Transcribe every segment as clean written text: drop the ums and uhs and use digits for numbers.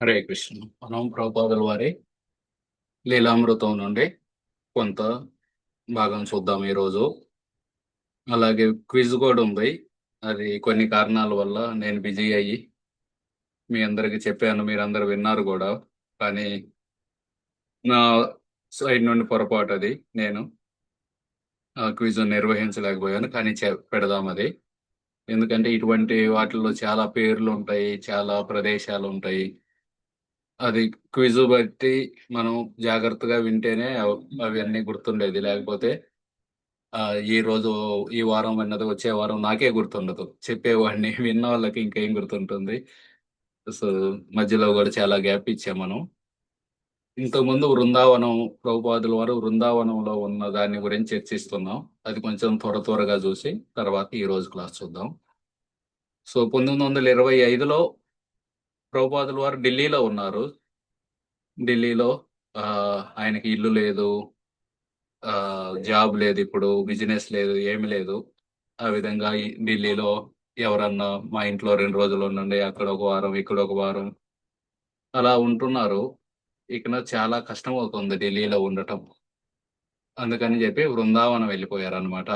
హరే కృష్ణ. మనం ప్రభుపాదుల వారి లీలామృతం నుండి కొంత భాగం చూద్దాం ఈరోజు. అలాగే క్విజ్ కూడా ఉంది. అది కొన్ని కారణాల వల్ల నేను బిజీ అయ్యి మీ అందరికి చెప్పాను, మీరందరూ విన్నారు కూడా. కానీ నా సైడ్ నుండి పొరపాటు అది. నేను ఆ క్విజ్ నిర్వహించలేకపోయాను, కానీ పెడదాం అది. ఎందుకంటే ఇటువంటి వాటిల్లో చాలా పేర్లు ఉంటాయి, చాలా ప్రదేశాలు ఉంటాయి. అది క్విజ్ బట్టి మనం జాగ్రత్తగా వింటేనే అవన్నీ గుర్తుండేది. లేకపోతే ఈ రోజు ఈ వారం విన్నది వచ్చే వారం నాకే గుర్తుండదు. చెప్పేవాడిని విన్న వాళ్ళకి ఇంకేం గుర్తుంటుంది. సో, మధ్యలో కూడా చాలా గ్యాప్ ఇచ్చాం మనం. ఇంతకుముందు వృందావనం, ప్రభుపాదుల వారు వృందావనంలో ఉన్న దాని గురించి చర్చిస్తున్నాం. అది కొంచెం త్వరగా చూసి తర్వాత ఈ రోజు క్లాస్ చూద్దాం. సో, 1925లో ప్రభుపాదుల వారు ఢిల్లీలో ఉన్నారు. ఢిల్లీలో ఆయనకి ఇల్లు లేదు, జాబ్ లేదు, ఇప్పుడు బిజినెస్ లేదు, ఏమి లేదు. ఆ విధంగా ఈ ఢిల్లీలో ఎవరన్నా మా ఇంట్లో 2 రోజులు ఉండండి, అక్కడ ఒక వారం, ఇక్కడ ఒక వారం అలా ఉంటున్నారు. ఇకన చాలా కష్టం అవుతుంది ఢిల్లీలో ఉండటం. అందుకని చెప్పి వృందావనం వెళ్ళిపోయారనమాట.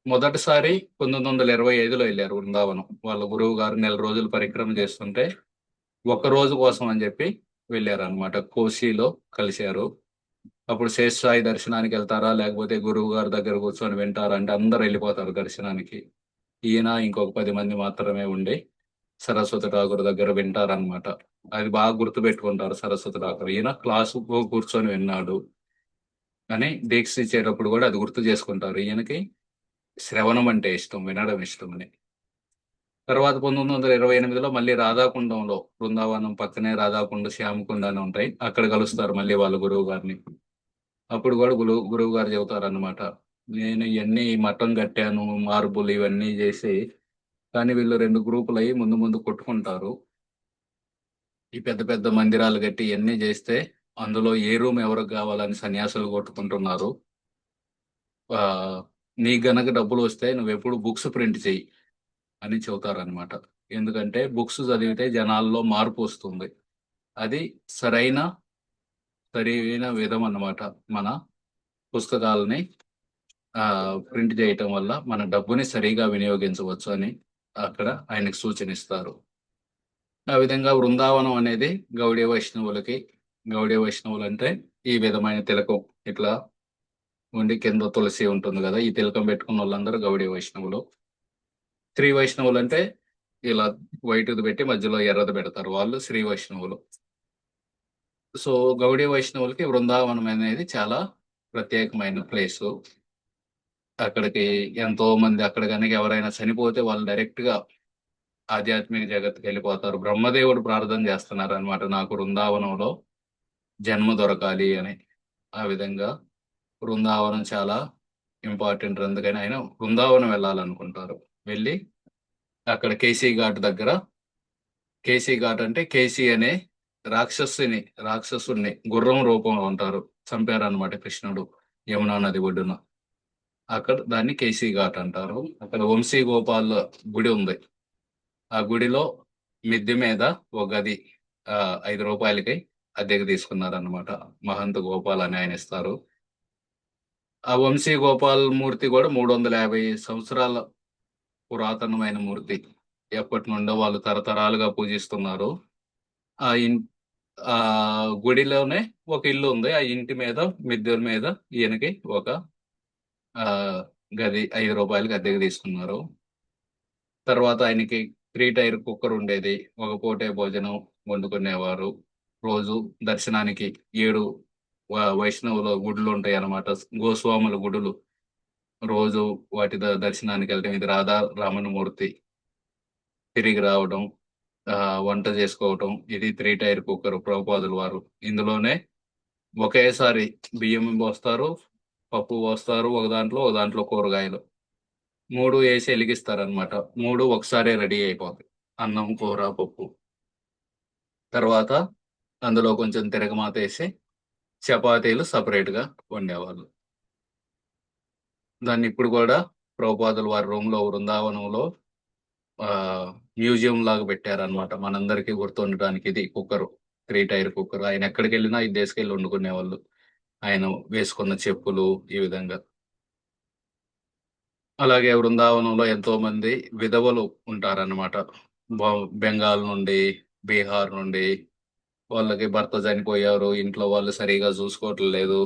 మొదటిసారి 1925లో వెళ్ళారు వృందావనం. వాళ్ళ గురువు గారు నెల రోజులు పరిక్రమ చేస్తుంటే ఒక్క రోజు కోసం అని చెప్పి వెళ్ళారనమాట. కోశీలో కలిశారు. అప్పుడు శేషసాయి దర్శనానికి వెళ్తారా, లేకపోతే గురువు గారి దగ్గర కూర్చొని వింటారా అంటే అందరూ వెళ్ళిపోతారు దర్శనానికి. ఈయన ఇంకొక 10 మంది మాత్రమే ఉండి సరస్వతి ఠాకూర్ దగ్గర వింటారనమాట. అది బాగా గుర్తుపెట్టుకుంటారు సరస్వతి ఠాకూర్. ఈయన క్లాసు కూర్చొని విన్నాడు అని దీక్ష ఇచ్చేటప్పుడు కూడా అది గుర్తు చేసుకుంటారు. ఈయనకి శ్రవణం అంటే ఇష్టం, వినడం ఇష్టం అని. తర్వాత 1928లో మళ్ళీ రాధాకుండంలో, బృందావనం పక్కనే రాధాకుండ, శ్యామకుండ అని ఉంటాయి. అక్కడ కలుస్తారు మళ్ళీ వాళ్ళ గురువు గారిని. అప్పుడు కూడా గురువు గారు చెబుతారన్నమాట, నేను ఇవన్నీ మఠం కట్టాను, మార్బుల్ ఇవన్నీ చేసి, కానీ వీళ్ళు 2 గ్రూపులు అయ్యి ముందు ముందు కొట్టుకుంటారు. ఈ పెద్ద పెద్ద మందిరాలు కట్టి ఇవన్నీ చేస్తే అందులో ఏ రూమ్ ఎవరికి కావాలని సన్యాసులు కొట్టుకుంటున్నారు. ఆ, నీకు గనక డబ్బులు వస్తే నువ్వెప్పుడు బుక్స్ ప్రింట్ చెయ్యి అని చెబుతారనమాట. ఎందుకంటే బుక్స్ చదివితే జనాల్లో మార్పు వస్తుంది. అది సరైన సరైన విధం అన్నమాట. మన పుస్తకాలని ప్రింట్ చేయటం వల్ల మన డబ్బుని సరిగా వినియోగించవచ్చు అని అక్కడ ఆయనకు సూచనిస్తారు. ఆ విధంగా బృందావనం అనేది గౌడీయ వైష్ణవులకి, గౌడీయ వైష్ణవులు అంటే ఈ విధమైన తిలకం ఇట్లా ఉండి కింద తులసి ఉంటుంది కదా, ఈ తిలకం పెట్టుకున్న వాళ్ళందరూ గౌడీయ వైష్ణవులు. శ్రీ వైష్ణవులు అంటే ఇలా వైట్ది పెట్టి మధ్యలో ఎర్రది పెడతారు, వాళ్ళు శ్రీ వైష్ణవులు. సో, గౌడీయ వైష్ణవులకి బృందావనం అనేది చాలా ప్రత్యేకమైన ప్లేసు. అక్కడికి ఎంతో మంది, అక్కడ కనుక ఎవరైనా చనిపోతే వాళ్ళు డైరెక్ట్ గా ఆధ్యాత్మిక జగత్తుకి వెళ్ళిపోతారు. బ్రహ్మదేవుడు ప్రార్థన చేస్తున్నారు అనమాట, నాకు బృందావనంలో జన్మ దొరకాలి అని. ఆ విధంగా బృందావనం చాలా ఇంపార్టెంట్. అందుకని ఆయన బృందావనం వెళ్ళాలనుకుంటారు. వెళ్ళి అక్కడ కేసీ ఘాట్ దగ్గర, కేసీ ఘాట్ అంటే కేసీ అనే రాక్షసుని గుర్రం రూపంలో ఉంటారు, చంపారనమాట కృష్ణుడు యమునా నది ఒడ్డున. అక్కడ దాన్ని కేసీ ఘాట్ అంటారు. అక్కడ వంశీ గోపాల్ గుడి ఉంది. ఆ గుడిలో మిద్దె మీద ఒక గది ఆ, రూ. 5కి అద్దెకు తీసుకున్నారనమాట. మహంత్ గోపాల్ అని ఆయన ఇస్తారు. ఆ వంశీ గోపాల్ మూర్తి కూడా 350 సంవత్సరాల పురాతనమైన మూర్తి. ఎప్పటి నుండో వాళ్ళు తరతరాలుగా పూజిస్తున్నారు. ఆ ఇన్ ఆ గుడిలోనే ఒక ఇల్లు ఉంది. ఆ ఇంటి మీద, మిద్దె మీద ఈయనకి ఒక ఆ గది రూ. 5కి అద్దెకు తీసుకున్నారు. తర్వాత ఆయనకి 3 టైర్ కుక్కర్ ఉండేది. ఒక పూటే భోజనం వండుకునేవారు. రోజు దర్శనానికి 7 వైష్ణవుల గుడులు ఉంటాయి అన్నమాట. గోస్వాముల గుడులు. రోజు వాటి దర్శనానికి వెళ్ళడం. ఇది రాధా రామణమూర్తి తిరిగి రావడం, వంట చేసుకోవటం. ఇది 3 టైర్ కుక్కర్ ప్రభుపాదుల వారు. ఇందులోనే ఒకేసారి బియ్యం పోస్తారు, పప్పు పోస్తారు, ఒక దాంట్లో కూరగాయలు. 3 వేసి వెలిగిస్తారనమాట. 3 ఒకసారే రెడీ అయిపోతాయి. అన్నం, కూర, పప్పు. తర్వాత అందులో కొంచెం తిరగమాత వేసి చపాతీలు సపరేట్ గా వండేవాళ్ళు. దాన్ని ఇప్పుడు కూడా ప్రభుపాదుల వారి రూమ్ లో, బృందావనంలో మ్యూజియం లాగా పెట్టారనమాట. మనందరికీ గుర్తుండడానికి ఇది కుక్కరు. 3 tyre cooker. ఆయన ఎక్కడికెళ్ళినా ఇది తీసుకెళ్ళి వండుకునేవాళ్ళు. ఆయన వేసుకున్న చెప్పులు ఈ విధంగా. అలాగే వృందావనంలో ఎంతోమంది విధవలు ఉంటారనమాట. బ బెంగాల్ నుండి, బీహార్ నుండి వాళ్ళకి భర్త చనిపోయారు. ఇంట్లో వాళ్ళు సరిగ్గా చూసుకోవటం లేదు.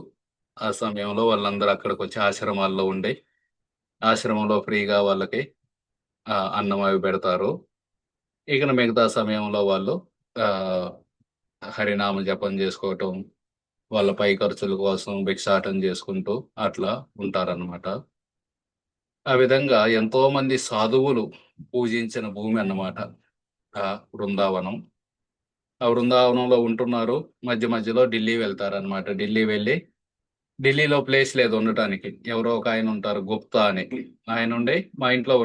ఆ సమయంలో వాళ్ళందరూ అక్కడికొచ్చి ఆశ్రమాల్లో ఉండి, ఆశ్రమంలో ఫ్రీగా వాళ్ళకి అన్నం అవి పెడతారు. ఇకన మిగతా సమయంలో వాళ్ళు ఆహ్, హరినామ జపం చేసుకోవటం, వాళ్ళ పై ఖర్చుల కోసం భిక్షాటన చేసుకుంటూ అట్లా ఉంటారనమాట. ఆ విధంగా ఎంతోమంది సాధువులు పూజించిన భూమి అన్నమాట బృందావనం. ఆ బృందావనంలో ఉంటున్నారు. మధ్య మధ్యలో ఢిల్లీ వెళ్తారనమాట. ఢిల్లీ వెళ్ళి ఢిల్లీలో ప్లేస్ లేదు ఉండటానికి. ఎవరో ఒకాయన ఉంటారు గుప్తా అని. ఆయనుండి మా ఇంట్లో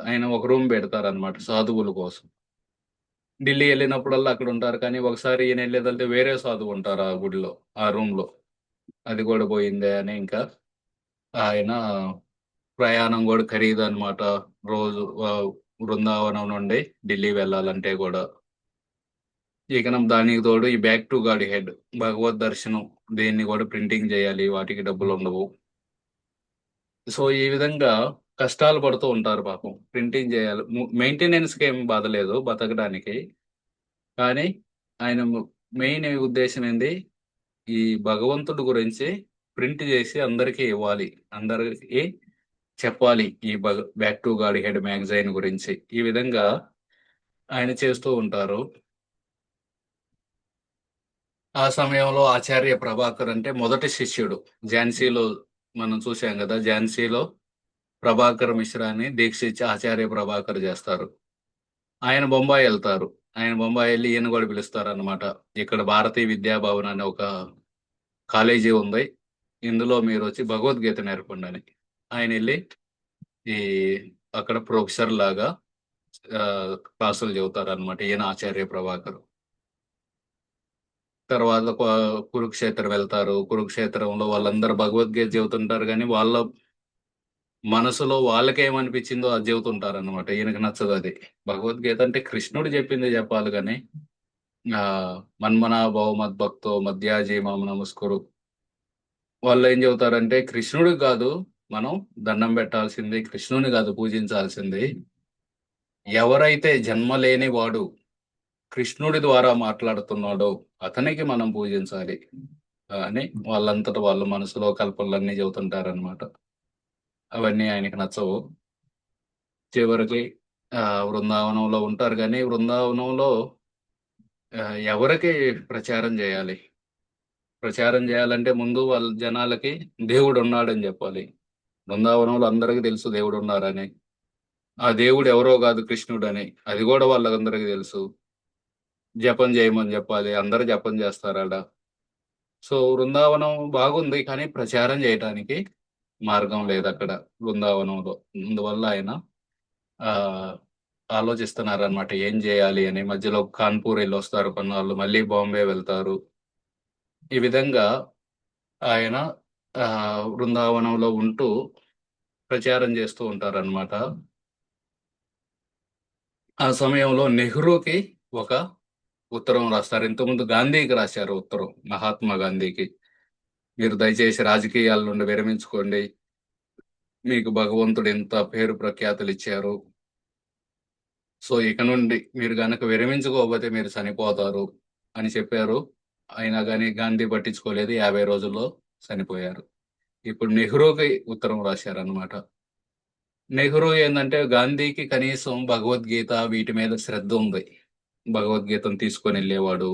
ఆయన ఒక రూమ్ పెడతారనమాట సాధువుల కోసం. ఢిల్లీ ఎళ్ళినప్పుడల్లా అక్కడుంటారు. కానీ ఒకసారి ఈయన ఎళ్ళేదెళ్తే వేరే సాధువు ఉంటారు ఆ గుడిలో, ఆ రూమ్‌లో. అది గూడా పోయిందే అని ఇంకా ఆయన ప్రయాణం గూడా ఖరీదనమాట. రోజు బృందావనం నుండి ఢిల్లీ వెళ్ళాలంటే గూడా. ఇకనం దానికి తోడు ఈ బ్యాక్ టు గాడ్ హెడ్ భగవద్ దర్శనం దీన్ని గూడా ప్రింటింగ్ జేయాలి. వాటికి డబ్బులుండవు. సో, ఈ విధంగా కష్టాలు పడుతూ ఉంటారు పాపం. ప్రింటింగ్ జేయాలి. మెయింటెనెన్స్‌కేం బాధ లేదు బతకడానికి. కానీ ఆయన మెయిన్ ఉద్దేశ్యం ఏంది? ఈ భగవంతుడి గురించి ప్రింట్ జేసి అందరికీ ఇవ్వాలి. అందరికి చెప్పాలి. ఈ back to godhead head magazine గురించి. ఈ విధంగా ఆయన చేస్తూ ఉంటారు. ఆ సమయంలో ఆచార్య ప్రభాకర్ అంటే మొదటి శిష్యుడు. ఝాన్సీలో మనం చూసాం గదా! ఝాన్సీలో ప్రభాకర్ మిశ్రాని దీక్షించి ఆచార్య ప్రభాకర్ జేస్తారు. ఆయన బొంబాయి ఎళ్తారు. ఆయన బొంబాయి ఎళ్లి ఈయన గూడా పిలుస్తారనమాట. ఇక్కడ భారతీయ విద్యా భవన్ అనే ఒక కాలేజీ ఉంది. ఇందులో మీరొచ్చి భగవద్గీత నేర్పండని. ఆయనెళ్లి ఈ అక్కడ ప్రొఫెసర్‌లాగా క్లాసులు చెబుతారనమాట. ఈయన ఆచార్య ప్రభాకర్. తర్వాత కురుక్షేత్రం వెళ్తారు. కురుక్షేత్రంలో వాళ్ళందరూ భగవద్గీత చెబుతుంటారు గానీ, వాళ్ళ మనసులో వాళ్ళకేమనిపించిందో అది చెబుతుంటారనమాట. ఈయనకి నచ్చదది. భగవద్గీత అంటే కృష్ణుడు చెప్పింది చెప్పాలి గానీ, మన్మనాభవ మద్భక్తో మధ్యాజీ మాం నమస్కురు. వాళ్ళేం చెబుతారంటే కృష్ణుడికి గాదు మనం దండం పెట్టాల్సింది, కృష్ణుడిని గాదు పూజించాల్సింది. ఎవరైతే జన్మ లేని వాడు కృష్ణుడి ద్వారా మాట్లాడుతున్నాడో అతనికి మనం పూజించాలి అని వాళ్ళంతట వాళ్ళు మనసులో కల్పనలన్నీ చెబుతుంటారనమాట. అవన్నీ ఆయనకి నచ్చవు. చివరికి వృందావనంలో ఉంటారు గానీ, వృందావనంలో ఎవరికి ప్రచారం జేయాలి? ప్రచారం జేయాలంటే ముందు వాళ్ళ జనాలకి దేవుడున్నాడని జెప్పాలి. బృందావనంలో అందరికి తెలుసు దేవుడున్నారని. ఆ దేవుడు ఎవరో గాదు కృష్ణుడని. అది గూడా వాళ్ళకందరికి తెలుసు. జపం జేయమని జెప్పాలి. అందరూ జపం జేస్తారాడ. సో, బృందావనం బాగుంది. కానీ ప్రచారం జేయటానికి మార్గం లేదక్కడ బృందావనంలో. అందువల్ల ఆయన ఆహ్, ఆలోచిస్తున్నారనమాట. ఏం జేయాలి అని. మధ్యలో కాన్పూర్ ఎళ్ళొస్తారు కొన్నాళ్ళు. మళ్ళీ బాంబే వెళ్తారు. ఈ విధంగా ఆయన బృందావనంలో ఉంటూ ప్రచారం జేస్తూ ఉంటారనమాట. ఆ సమయంలో నెహ్రూకి ఒక ఉత్తరం రాస్తారు. ఇంతకుముందు గాంధీకి రాశారు ఉత్తరం. మహాత్మా గాంధీకి. మీరు దయచేసి రాజకీయాల నుండి విరమించుకోండి. మీకు భగవంతుడు ఇంత పేరు ప్రఖ్యాతులిచ్చారు. సో, ఇక నుండి మీరు గనక విరమించుకోకపోతే మీరు చనిపోతారు అని చెప్పారు. అయినా గాని గాంధీ పట్టించుకోలేదు. 50 రోజుల్లో చనిపోయారు. ఇప్పుడు నెహ్రూకి ఉత్తరం రాశారనమాట. నెహ్రూ ఏందంటే గాంధీకి కనీసం భగవద్గీత వీటి మీద శ్రద్ధ ఉంది. భగవద్గీతను తీసుకొనెళ్ళేవాడు.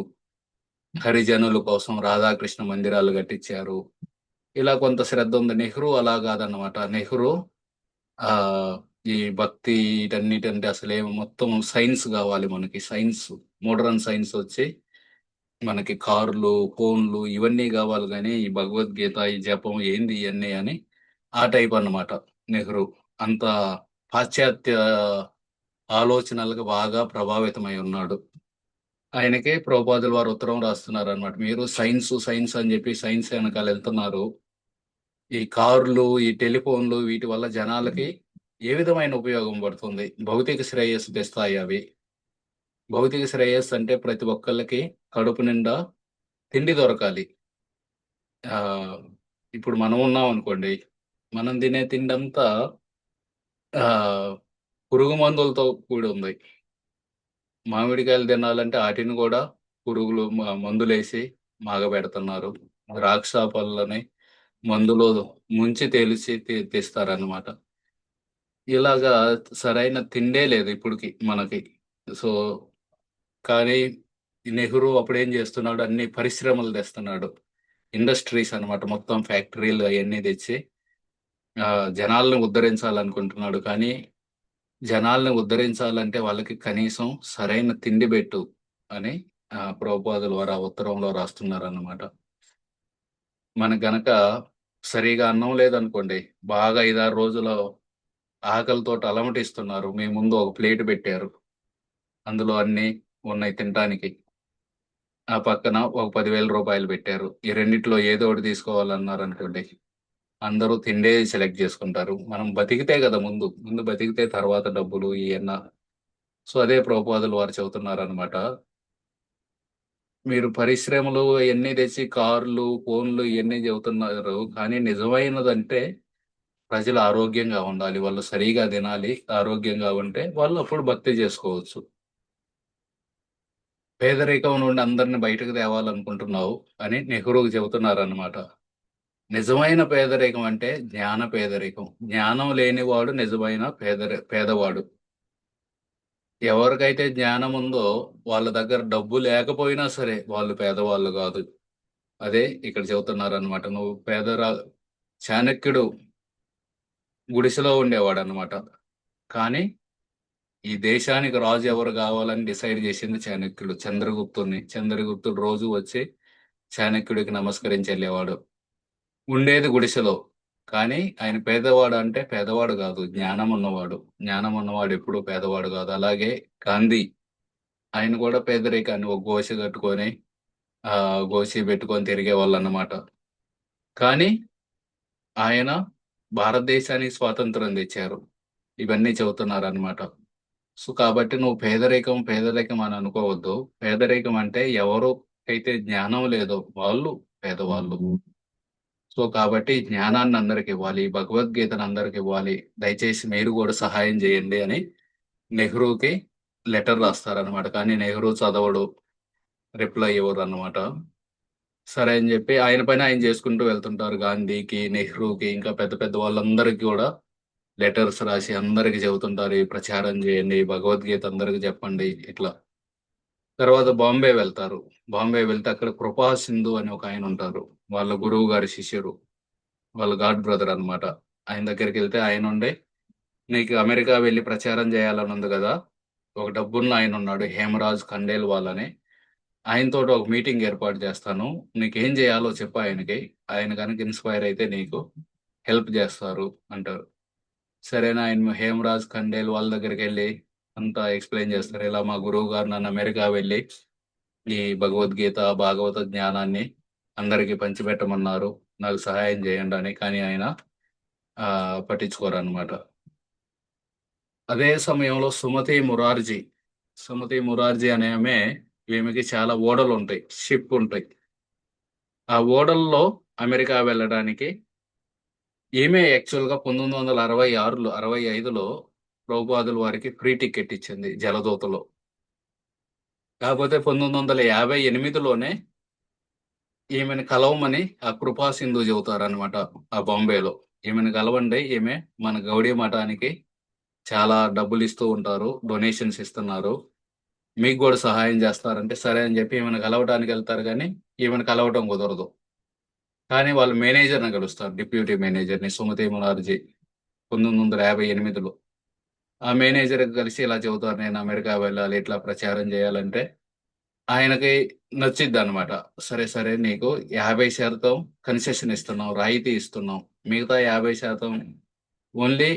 హరిజనుల కోసం రాధాకృష్ణ మందిరాలు కట్టించారు. ఇలా కొంత శ్రద్ధ ఉంది. నెహ్రూ అలా కాదన్నమాట. నెహ్రూ ఆహ్, ఈ భక్తి వీటన్నిటంటే అసలేం మొత్తం సైన్స్ గావాలి మనకి. సైన్స్, మోడర్న్ సైన్స్ ఒచ్చి మనకి కార్లు, ఫోన్లు ఇవన్నీ గావాలి గానీ, ఈ భగవద్గీత, ఈ జపం ఏంది ఇయన్నీ అని ఆ టైప్ అన్నమాట నెహ్రూ. అంత పాశ్చాత్య ఆలోచనలకు బాగా ప్రభావితమై ఉన్నాడు. ఆయనకి ప్రభుపాదుల వారు ఉత్తరం రాస్తున్నారన్నమాట. మీరు సైన్స్, సైన్స్ అని జెప్పి సైన్స్ ఎనకాల ఎళ్తున్నారు. ఈ కార్లు, ఈ టెలిఫోన్‌లు వీటి వల్ల జనాలకి ఏ విధమైన ఉపయోగం పడుతుంది? భౌతిక శ్రేయస్సు తెస్తాయి అవి. భౌతిక శ్రేయస్సు అంటే ప్రతి ఒక్కళ్ళకి కడుపు నిండా తిండి దొరకాలి. ఆహ్, ఇప్పుడు మనం ఉన్నామనుకోండి. మనం తినే తిండంతా ఆహ్, పురుగు మందులతో కూడి ఉంది. మామిడికాయలు తినాలంటే ఆటిని గూడా పురుగులు మందులేసి మాగబెడుతున్నారు. ద్రాక్ష పళ్ళని మందులో ముంచి తెలిసి తెస్తారనమాట. ఇలాగా సరైన తిండే లేదు ఇప్పటికి మనకి. సో, కానీ నెహ్రూ అప్పుడేం జేస్తున్నాడు, అన్ని పరిశ్రమలు తెస్తున్నాడు. ఇండస్ట్రీస్ అనమాట. మొత్తం ఫ్యాక్టరీలు అయన్నీ తెచ్చి జనాల్ని ఉద్ధరించాలనుకుంటున్నాడు. కానీ జనాల్ని ఉద్ధరించాలంటే వాళ్ళకి కనీసం సరైన తిండి బెట్టు అని ప్రభుపాదుల వారు ఆ ఉత్తరంలో రాస్తున్నారన్నమాట. మనకు గనక సరిగా అన్నం లేదనుకోండి, బాగా 5, 6 రోజులు ఆకలితోటి అలమటిస్తున్నారు. మీ ముందు ఒక ప్లేట్ బెట్టారు. అందులో అన్నీ ఉన్నాయి తినటానికి. ఆ పక్కన ఒక రూ. 10,000 బెట్టారు. ఈ రెండిట్లో ఏదో ఒకటి తీసుకోవాలన్నారనుకోండి, అందరూ తిండే సెలెక్ట్ జేసుకుంటారు. మనం బతికితే గదా ముందు. ముందు బతికితే తర్వాత డబ్బులు ఇయన్నా. సో, అదే ప్రభుపాదులు వారు చెబుతున్నారనమాట. మీరు పరిశ్రమలు అయన్నీ తెచ్చి కార్లు, ఫోన్లు ఇయన్నీ చెబుతున్నారు. కానీ నిజమైనదంటే ప్రజలు ఆరోగ్యంగా ఉండాలి. వాళ్ళు సరిగా తినాలి. ఆరోగ్యంగా ఉంటే వాళ్ళు అప్పుడు భక్తి చేసుకోవచ్చు. పేదరికం నుండి అందరిని బయటకు తేవాలనుకుంటున్నావు అని నెహ్రూకి చెబుతున్నారనమాట. నిజమైన పేదరికం అంటే జ్ఞాన పేదరికం. జ్ఞానం లేనివాడు నిజమైన పేదవాడు. ఎవరికైతే జ్ఞానం ఉందో వాళ్ళ దగ్గర డబ్బు లేకపోయినా సరే వాళ్ళు పేదవాళ్ళు గాదు. అదే ఇక్కడ చెబుతున్నారనమాట. నువ్వు చాణక్యుడు గుడిసెలో ఉండేవాడనమాట. కానీ ఈ దేశానికి రాజు ఎవరు గావాలని డిసైడ్ జేసింది చాణక్యుడు. చంద్రగుప్తుడిని. చంద్రగుప్తుడు రోజు వచ్చి చాణక్యుడికి నమస్కరించి ఎళ్ళేవాడు. ఉండేది గుడిసెలో. కానీ ఆయన పేదవాడు అంటే పేదవాడు గాదు. జ్ఞానం ఉన్నవాడు. జ్ఞానం ఉన్నవాడు ఎప్పుడూ పేదవాడు గాదు. అలాగే గాంధీ ఆయన గూడా పేదరికాన్ని ఒక గోష కట్టుకొని గోషి పెట్టుకొని తిరిగేవాళ్ళన్నమాట. కానీ ఆయన భారతదేశానికి స్వాతంత్రం తెచ్చారు. ఇవన్నీ చెబుతున్నారనమాట. సో, కాబట్టి నువ్వు పేదరికం అని అనుకోవద్దు. పేదరికం అంటే ఎవరికైతే జ్ఞానం లేదో వాళ్ళు పేదవాళ్ళు. సో, కాబట్టి జ్ఞానాన్ని అందరికివ్వాలి. భగవద్గీతను అందరికివ్వాలి. దయచేసి మీరు గూడా సహాయం జేయండి అని నెహ్రూకి లెటర్ రాస్తారనమాట. కానీ నెహ్రూ చదవడు. రిప్లై ఇవ్వరనమాట. సరే అని జెప్పి ఆయన పని ఆయన జేసుకుంటూ వెళ్తుంటారు. గాంధీకి, నెహ్రూకి ఇంకా పెద్ద పెద్ద వాళ్ళందరికి గూడా లెటర్స్ రాసి అందరికి చెబుతుంటారు. ఈ ప్రచారం జేయండి. భగవద్గీత అందరికి జెప్పండి ఇట్లా. తర్వాత బాంబే వెళ్తారు. బాంబే వెళ్తే అక్కడ కృపా సింధు అని ఒకాయనుంటారు. వాళ్ళ గురువు గారి శిష్యుడు. వాళ్ళ గాడ్ బ్రదర్ అన్నమాట. ఆయన దగ్గరికెళ్తే ఆయనుండి, "నీకు అమెరికా వెళ్లి ప్రచారం జేయాలనుంది గదా! ఒక డబ్బున్న ఆయనున్నాడు 'హేమరాజ్ ఖండేల్వాల్' అని. ఆయనతోటి ఒక మీటింగ్ ఏర్పాటు జేస్తాను. నీకేం జేయాలో చెప్పు ఆయనకి. ఆయన గనక ఇన్‌స్పైర్ అయితే నీకు హెల్ప్ జేస్తారు" అంటారు. సరే అని ఆయన 'హేమరాజ్ ఖండేల్వాల్' దగ్గరికెళ్లి అంతా ఎక్స్‌ప్లెయిన్ జేస్తారు. ఇలా మా గురువుగారు నన్ను అమెరికా వెళ్లి ఈ భగవద్గీత, భాగవత జ్ఞానాన్ని అందరికి పంచిపెట్టమన్నారు. నాకు సహాయం జేయండని. కానీ ఆయన పట్టించుకోరనమాట. అదే సమయంలో సుమతి మురార్జీ అనే ఈమెకి చాలా ఓడలుంటాయి. షిప్ ఉంటాయి. ఆ ఓడల్లో అమెరికా వెళ్ళడానికి ఈమె యాక్చువల్‌గా 1966లో 65లో ప్రభుపాదుల వారికి ఫ్రీ టికెట్ ఇచ్చింది జలదూతలో. కాపోతే 1958లోనే ఈమెను కలవమని ఆ కృపా సింధు చెబుతారనమాట ఆ బాంబేలో. ఈమెను కలవండి. ఈమె మన గౌడీ మఠానికి చాలా డబ్బులిస్తూ ఉంటారు. డొనేషన్స్ ఇస్తున్నారు. మీకు గూడా సహాయం జేస్తారంటే, సరే అని జెప్పి ఈమెను కలవటానికెళ్తారు గానీ, ఈమెను కలవటం కుదరదు. కానీ వాళ్ళు మేనేజర్‌ని కలుస్తారు. డిప్యూటీ మేనేజర్‌ని సుమతి మురార్జీ 1958లో. ఆ మేనేజర్‌కి కలిసి ఇలా చెబుతారు, "నేను అమెరికా వెళ్ళాలి, ఇట్లా ప్రచారం జేయాలంటే" ఆయనకి నచ్చిద్దనమాట. సరే, సరే నీకు 50% కన్సెషన్ ఇస్తున్నాం. రాయితీ ఇస్తున్నాం. మిగతా 50% ఓన్లీ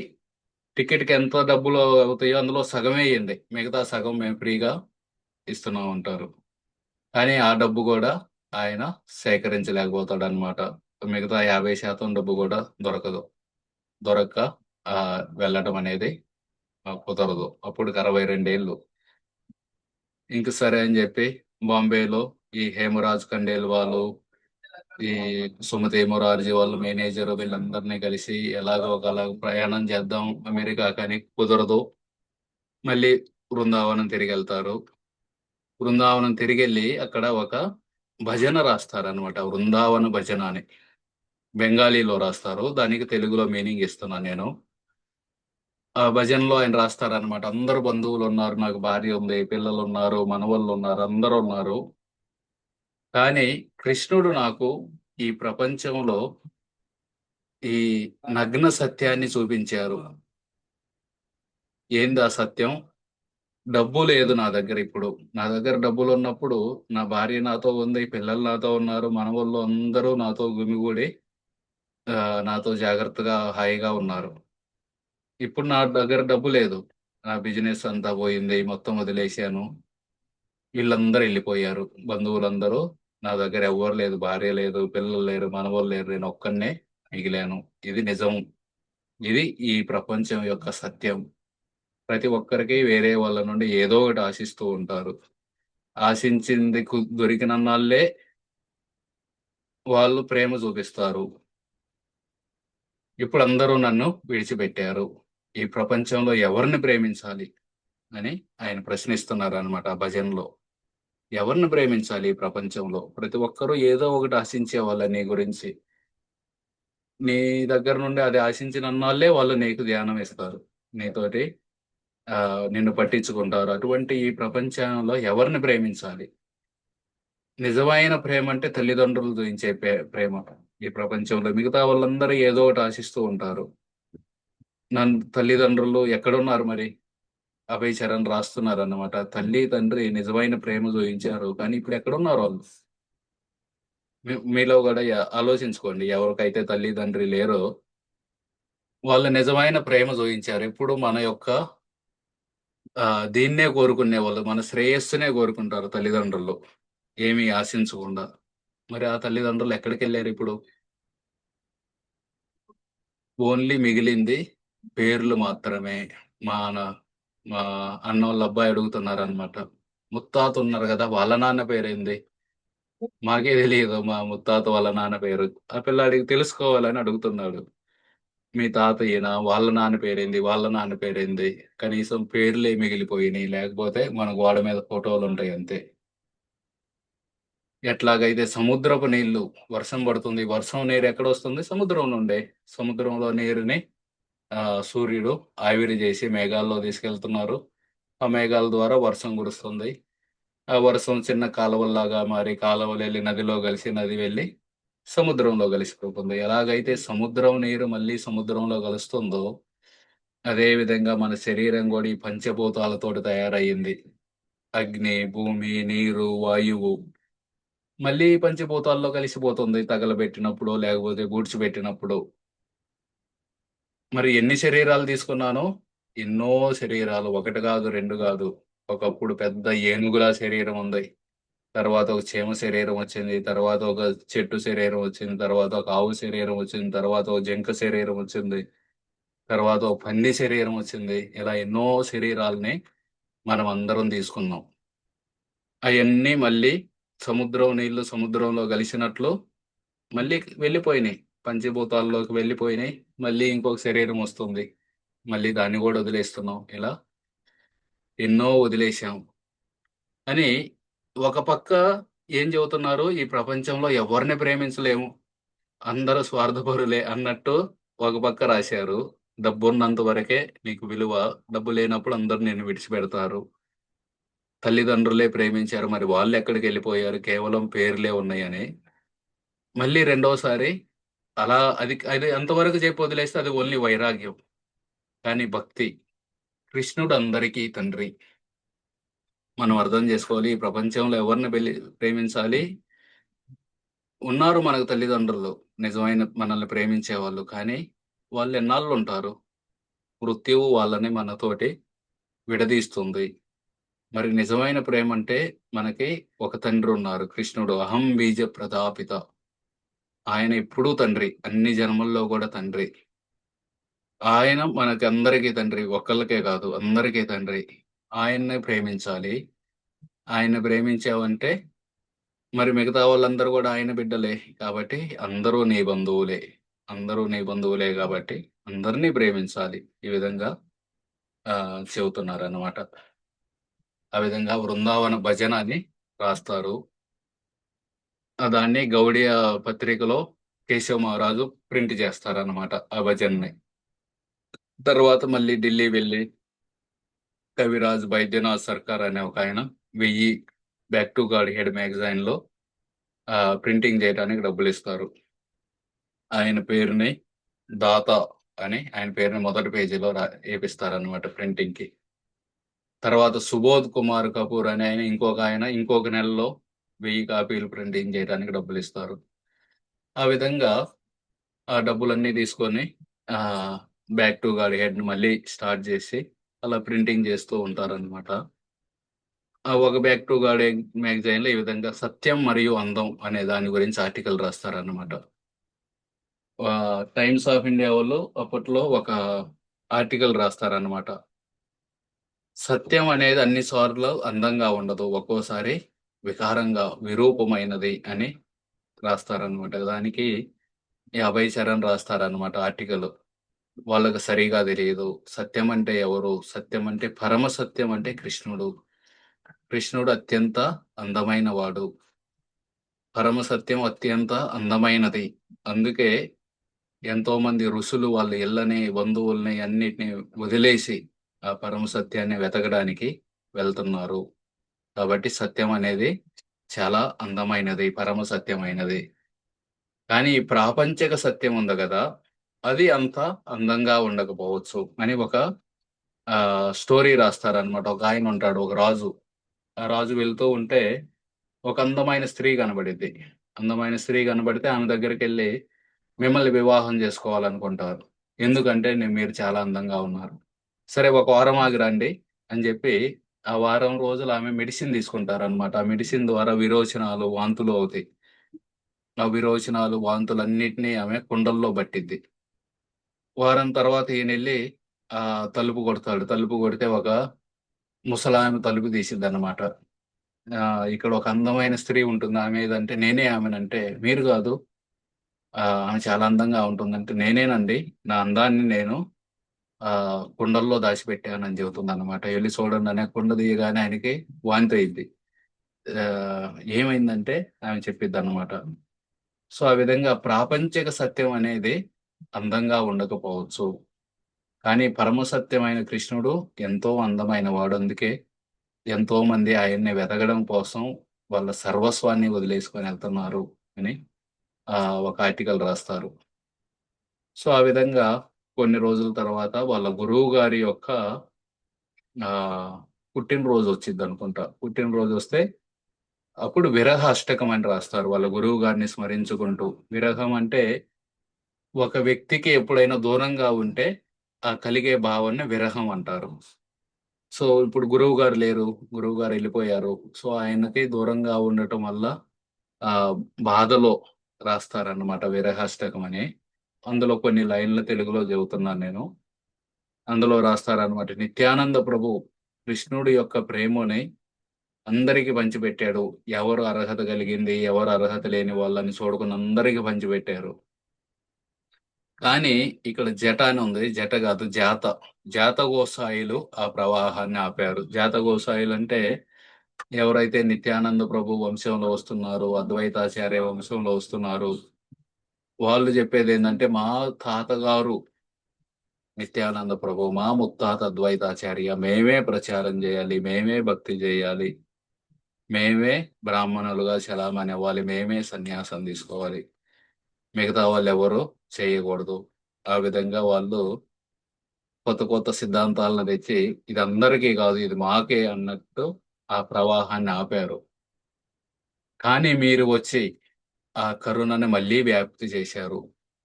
టికెట్‌కి ఎంత డబ్బులు అవుతాయో అందులో సగమే ఇయ్యండి. మిగతా సగం మేము ఫ్రీగా ఇస్తున్నాం అంటారు. కానీ ఆ డబ్బు గూడా ఆయన సేకరించలేకపోతాడనమాట. మిగతా 50% డబ్బు గూడా దొరకదు. దొరక్క వెళ్ళడం అనేది కుదరదు. అప్పటికి 62 ఏళ్ళు. ఇంక సరే అని చెప్పి బాంబేలో ఈ హేమరాజ్ ఖండేల్వాలు, ఈ సుమతి మొరార్జీ వాళ్ళు మేనేజర్ వీళ్ళందరినీ కలిసి ఎలాగో ఒకలాగా ప్రయాణం చేద్దాం అమెరికా, కానీ కుదరదు. మళ్ళీ బృందావనం తిరిగెళ్తారు. బృందావనం తిరిగెళ్ళి అక్కడ ఒక భజన రాస్తారనమాట. బృందావన భజన అని. బెంగాలీలో రాస్తారు. దానికి తెలుగులో మీనింగ్ ఇస్తున్నాను నేను. ఆ భజనలో ఆయన రాస్తారనమాట. అందరూ బంధువులున్నారు, నాకు భార్య ఉంది, పిల్లలున్నారు, మనవళ్ళున్నారు, అందరూ ఉన్నారు. కానీ కృష్ణుడు నాకు ఈ ప్రపంచంలో ఈ నగ్న సత్యాన్ని చూపించారు. ఏంది ఆ సత్యం? డబ్బు లేదు నా దగ్గర ఇప్పుడు. నా దగ్గర డబ్బులున్నప్పుడు నా భార్య నాతో ఉంది, పిల్లలు నాతో ఉన్నారు, మనవళ్ళు అందరూ నాతో గుమిగూడి నాతో జాగ్రత్తగా, హాయిగా ఉన్నారు. ఇప్పుడు నా దగ్గర డబ్బు లేదు. నా బిజినెస్ అంతా పోయింది. మొత్తం వదిలేసాను. వీళ్ళందరూ ఎళ్ళిపోయారు. బంధువులందరూ, నా దగ్గర ఎవ్వరు లేదు. భార్య లేదు, పిల్లలు లేరు, మనవళ్ళు లేరు. నేనొక్కడినే మిగిలాను. ఇది నిజం. ఇది ఈ ప్రపంచం యొక్క సత్యం. ప్రతి ఒక్కరికి వేరే వాళ్ళ నుండి ఏదో ఒకటి ఆశిస్తూ ఉంటారు. ఆశించింది దొరికినన్నాళ్ళే వాళ్ళు ప్రేమ చూపిస్తారు. ఇప్పుడందరూ నన్ను విడిచిపెట్టారు. ఈ ప్రపంచంలో ఎవరిని ప్రేమించాలి అని ఆయన ప్రశ్నిస్తున్నారనమాట ఆ భజనలో. ఎవరిని ప్రేమించాలి ఈ ప్రపంచంలో? ప్రతి ఒక్కరు ఏదో ఒకటి ఆశించేవాళ్ళే నీ గురించి. నీ దగ్గర నుండి అది ఆశించినన్నాళ్ళే వాళ్ళు నీకు ధ్యానం ఇస్తారు. నీతోటి నిన్ను పట్టించుకుంటారు. అటువంటి ఈ ప్రపంచంలో ఎవరిని ప్రేమించాలి? నిజమైన ప్రేమంటే తల్లిదండ్రులు చూయించే ప్రేమ ఈ ప్రపంచంలో. మిగతా వాళ్ళందరూ ఏదో ఒకటి ఆశిస్తూ ఉంటారు. తల్లిదండ్రులు ఎక్కడున్నారు మరి? అభయ్ చరణ్ రాస్తున్నారన్నమాట. తల్లి, తండ్రి నిజమైన ప్రేమ చూయించారు. కానీ ఇప్పుడు ఎక్కడున్నారు వాళ్ళు? మీలో గూడా ఆలోచించుకోండి. ఎవరికైతే తల్లి, తండ్రి లేరో వాళ్ళు నిజమైన ప్రేమ చూయించారు. ఎప్పుడు మన యొక్క దీన్నే కోరుకునేవాళ్ళు. మన శ్రేయస్సునే కోరుకుంటారు తల్లిదండ్రులు. ఏమీ ఆశించకుండా. మరి ఆ తల్లిదండ్రులు ఎక్కడికెళ్లారిప్పుడు? ఓన్లీ మిగిలింది పేర్లు మాత్రమే. మా నా మా అన్నోళ్ళ అబ్బాయి అడుగుతున్నారనమాట. ముత్తాత ఉన్నారు గదా! వాళ్ళ నాన్న పేరేంది? మాకే తెలీదు మా ముత్తాత వాళ్ళ నాన్న పేరు. ఆ పిల్లాడికి తెలుసుకోవాలని అడుగుతున్నాడు. మీ తాత ఈయన, వాళ్ళ నాన్న పేరేంది? వాళ్ళ నాన్న పేరేంది? కనీసం పేర్లే మిగిలిపోయినియి. లేకపోతే మన గోడ మీద ఫోటోలుంటాయి అంతే. ఎట్లాగైతే సముద్రపు నీళ్ళు, వర్షం పడుతుంది. వర్షం నీరు ఎక్కడొస్తుంది? సముద్రం నుండే. సముద్రంలో నీరుని సూర్యుడు ఆవిరి చేసి మేఘాల్లో తీసుకెళ్తున్నారు. ఆ మేఘాల ద్వారా వర్షం కురుస్తుంది. ఆ వర్షం చిన్న కాలువల్లాగా మారి, కాలువలెళ్ళి నదిలో కలిసి, నది వెళ్ళి సముద్రంలో కలిసిపోతుంది. ఎలాగైతే సముద్రం నీరు మళ్ళీ సముద్రంలో కలుస్తుందో, అదే విధంగా మన శరీరం గూడా ఈ పంచభూతాలతోటి తయారయ్యింది. అగ్ని, భూమి, నీరు, వాయువు. మళ్ళీ పంచభూతాల్లో కలిసిపోతుంది తగలబెట్టినప్పుడో, లేకపోతే పూడ్చిపెట్టినప్పుడో. మరి ఎన్ని శరీరాలు తీసుకున్నానో, ఎన్నో శరీరాలు. 1 గాదు, 2 గాదు. ఒకప్పుడు పెద్ద ఏనుగులా శరీరం ఉంది. తర్వాత ఒక చీమ శరీరం వచ్చింది. తర్వాత ఒక చెట్టు శరీరం వచ్చింది. తర్వాత ఒక ఆవు శరీరం వచ్చింది. తర్వాత ఒక జింక శరీరం వచ్చింది. తర్వాత ఒక పంది శరీరం వచ్చింది. ఇలా ఎన్నో శరీరాల్ని మనం అందరం తీసుకున్నాం. అయన్నీ మళ్ళీ సముద్రం నీళ్లు సముద్రంలో కలిసినట్లు మళ్ళీ వెళ్ళిపోయినాయి. పంచభూతాల్లోకి వెళ్ళిపోయినాయి. మళ్ళీ ఇంకొక శరీరం వస్తుంది. మళ్ళీ దాన్ని గూడా వదిలేస్తున్నాం. ఇలా ఎన్నో వదిలేసాం అని ఒక పక్క ఏం చెబుతున్నారు? ఈ ప్రపంచంలో ఎవరిని ప్రేమించలేము. అందరూ స్వార్థపరులే అన్నట్టు ఒక పక్క రాశారు. డబ్బున్నంత వరకే నీకు విలువ. డబ్బు లేనప్పుడు అందరూ నిన్ను విడిచిపెడతారు. తల్లిదండ్రులే ప్రేమించారు. మరి వాళ్ళెక్కడికెళ్ళిపోయారు? కేవలం పేర్లే ఉన్నాయని. మళ్ళీ రెండోసారి అలా అది అది అంతవరకు చెప్పి వదిలేస్తే అది ఓన్లీ వైరాగ్యం. కానీ భక్తి. కృష్ణుడు అందరికీ తండ్రి. మనం అర్థం చేసుకోవాలి. ఈ ప్రపంచంలో ఎవరిని ప్రేమించాలి? ఉన్నారు మనకు తల్లిదండ్రులు. నిజమైన మనల్ని ప్రేమించేవాళ్ళు. కానీ వాళ్ళెన్నాళ్ళుంటారు? మృత్యువు వాళ్ళని మనతోటి విడదీస్తుంది. మరి నిజమైన ప్రేమంటే మనకి ఒక తండ్రున్నారు. కృష్ణుడు. అహం బీజ ప్రదాపిత. ఆయన ఎప్పుడూ తండ్రి. అన్ని జన్మల్లో గూడా తండ్రి. ఆయన మనకి అందరికీ తండ్రి. ఒక్కళ్ళకే కాదు అందరికీ తండ్రి. ఆయన్నే ప్రేమించాలి. ఆయన్ని ప్రేమించావంటే మరి మిగతా వాళ్ళందరూ గూడా ఆయన బిడ్డలే. కాబట్టి అందరూ నీ బంధువులే. అందరూ నీ బంధువులే గాబట్టి అందరిని ప్రేమించాలి. ఈ విధంగా చెబుతున్నారనమాట. ఆ విధంగా బృందావన భజన అని రాస్తారు. దాన్ని గౌడీయ పత్రికలో కేశవ మహారాజు ప్రింట్ చేస్తారనమాట ఆ భజనని. తర్వాత మళ్ళీ ఢిల్లీ వెళ్లి కవిరాజ్ బైద్యనాథ్ సర్కార్ అనే ఒకాయన 1000 బ్యాక్ టు గాడ్ హెడ్ మ్యాగజైన్‌లో ప్రింటింగ్ చేయడానికి డబ్బులిస్తారు. ఆయన పేరుని దాత అని ఆయన పేరుని మొదటి పేజీలో ఏపిస్తారనమాట ప్రింటింగ్‌కి. తర్వాత సుబోధ్ కుమార్ కపూర్ అనే ఆయన ఇంకొక నెలలో 1000 కాపీలు ప్రింటింగ్ చేయడానికి డబ్బులిస్తారు. ఆ విధంగా ఆ డబ్బులన్నీ తీసుకొని ఆహ్, బ్యాక్ టు గాడ్ హెడ్‌ని మళ్ళీ స్టార్ట్ చేసి అలా ప్రింటింగ్ చేస్తూ ఉంటారనమాట. ఒక బ్యాక్ టు గాడ్ మ్యాగజైన్‌లో ఈ విధంగా సత్యం మరియు అందం అనే దాని గురించి ఆర్టికల్ రాస్తారనమాట. 'టైమ్స్ ఆఫ్ ఇండియా' వాళ్ళు అప్పట్లో ఒక ఆర్టికల్ రాస్తారనమాట. సత్యం అనేది అన్ని సార్లు అందంగా ఉండదు. ఒక్కోసారి వికారంగా, విరూపమైనది అని రాస్తారనమాట. దానికి 50 చరణ్ రాస్తారనమాట ఆర్టికల్. వాళ్ళకి సరిగా తెలీదు. సత్యం అంటే ఎవరు? సత్యం అంటే పరమ సత్యం అంటే కృష్ణుడు. కృష్ణుడు అత్యంత అందమైన వాడు. పరమ సత్యం అత్యంత అందమైనది. అందుకే ఎంతోమంది ఋషులు వాళ్ళ ఇళ్ళని, బంధువుల్ని అన్నిటిని వదిలేసి ఆ పరమ సత్యాన్ని వెతకడానికి వెళ్తున్నారు. కాబట్టి సత్యం అనేది చాలా అందమైనది. పరమ సత్యమైనది. కానీ ఈ ప్రాపంచిక సత్యం ఉంది గదా! అది అంత అందంగా ఉండకపోవచ్చు అని ఒక స్టోరీ రాస్తారనమాట. ఒకాయనుంటాడు. ఒక రాజు. ఆ రాజు వెళ్తూ ఉంటే ఒక అందమైన స్త్రీ కనబడిద్ది. అందమైన స్త్రీ కనబడితే ఆమె దగ్గరికెళ్ళి మిమ్మల్ని వివాహం చేసుకోవాలనుకుంటారు. ఎందుకంటే మీరు చాలా అందంగా ఉన్నారు. సరే ఒక వారం ఆగి రండి అని జెప్పి, ఆ వారం రోజులు ఆమె మెడిసిన్ తీసుకుంటారనమాట. ఆ మెడిసిన్ ద్వారా విరోచనాలు, వాంతులు అవుతాయి. ఆ విరోచనాలు, వాంతులన్నిటిని ఆమె కుండల్లో బట్టిద్ది. వారం తర్వాత ఈయనెళ్ళి తలుపు కొడతాడు. తలుపు కొడితే ఒక ముసలామె తలుపు తీసిద్దనమాట. ఇక్కడ ఒక అందమైన స్త్రీ ఉంటుంది. ఆమె ఏదంటే నేనే ఆమెనంటే, "మీరు గాదు ఆమె చాలా అందంగా ఉంటుందంటే, నేనేనండి. నా అందాన్ని నేను కుండల్లో దాచిపెట్టానని చెబుతుందనమాట. ఎళ్లి చూడండనే కుండ తీయగానే ఆయనకి వాంతయిద్ది. ఏమైందంటే ఆమె చెప్పిద్దనమాట. సో, ఆ విధంగా ప్రాపంచిక సత్యం అనేది అందంగా ఉండకపోవచ్చు. కానీ పరమ సత్యమైన కృష్ణుడు ఎంతో అందమైన వాడు. అందుకే ఎంతోమంది ఆయన్ని వెతకడం కోసం వాళ్ళ సర్వస్వాన్ని వదిలేసుకొని ఎళ్తున్నారు అని ఒక ఆర్టికల్ రాస్తారు. సో, ఆ విధంగా కొన్ని రోజుల తర్వాత వాళ్ళ గురువుగారి యొక్క పుట్టినరోజు వచ్చిద్దనుకుంటా. పుట్టినరోజొస్తే అప్పుడు విరహ అష్టకం అని రాస్తారు. వాళ్ళ గురువు గారిని స్మరించుకుంటూ. విరహం అంటే ఒక వ్యక్తికి ఎప్పుడైనా దూరంగా ఉంటే కలిగే భావనని విరహం అంటారు. సో, ఇప్పుడు గురువుగారు లేరు. గురువుగారు ఎళ్ళిపోయారు. సో, ఆయనకి దూరంగా ఉండటం వల్ల ఆహ్, బాధలో రాస్తారన్నమాట విరహాష్టకం అని. అందులో కొన్ని లైన్‌లు తెలుగులో చెబుతున్నాను నేను. అందులో రాస్తారన్నమాట. నిత్యానంద ప్రభు కృష్ణుడి యొక్క ప్రేమని అందరికి పంచిపెట్టాడు. ఎవరు అర్హత కలిగింది, ఎవరు అర్హత లేని వాళ్ళని చూడకుండా అందరికి పంచిపెట్టారు. కానీ ఇక్కడ జట అని ఉంది. జట కాదు జాత. జాత గోసాయిలు ఆ ప్రవాహాన్ని ఆపారు. జాత గోసాయిలంటే ఎవరైతే నిత్యానంద ప్రభు వంశంలో వస్తున్నారో, అద్వైతాచార్య వంశంలో వస్తున్నారో, వాళ్ళు చెప్పేదేందంటే మా తాతగారు నిత్యానంద ప్రభు, మా ముత్తాత అద్వైతాచార్య మేమే ప్రచారం జేయాలి. మేమే భక్తి జేయాలి. మేమే బ్రాహ్మణులుగా చలామణవ్వాలి. మేమే సన్యాసం తీసుకోవాలి. మిగతా వాళ్ళెవరు చేయకూడదు. ఆ విధంగా వాళ్ళు కొత్త కొత్త సిద్ధాంతాలను తెచ్చి ఇది అందరికీ కాదు ఇది మాకే అన్నట్టు ఆ ప్రవాహాన్ని ఆపారు. కానీ మీరు వచ్చి ఆ కరుణని మళ్ళీ వ్యాప్తి చేశారు.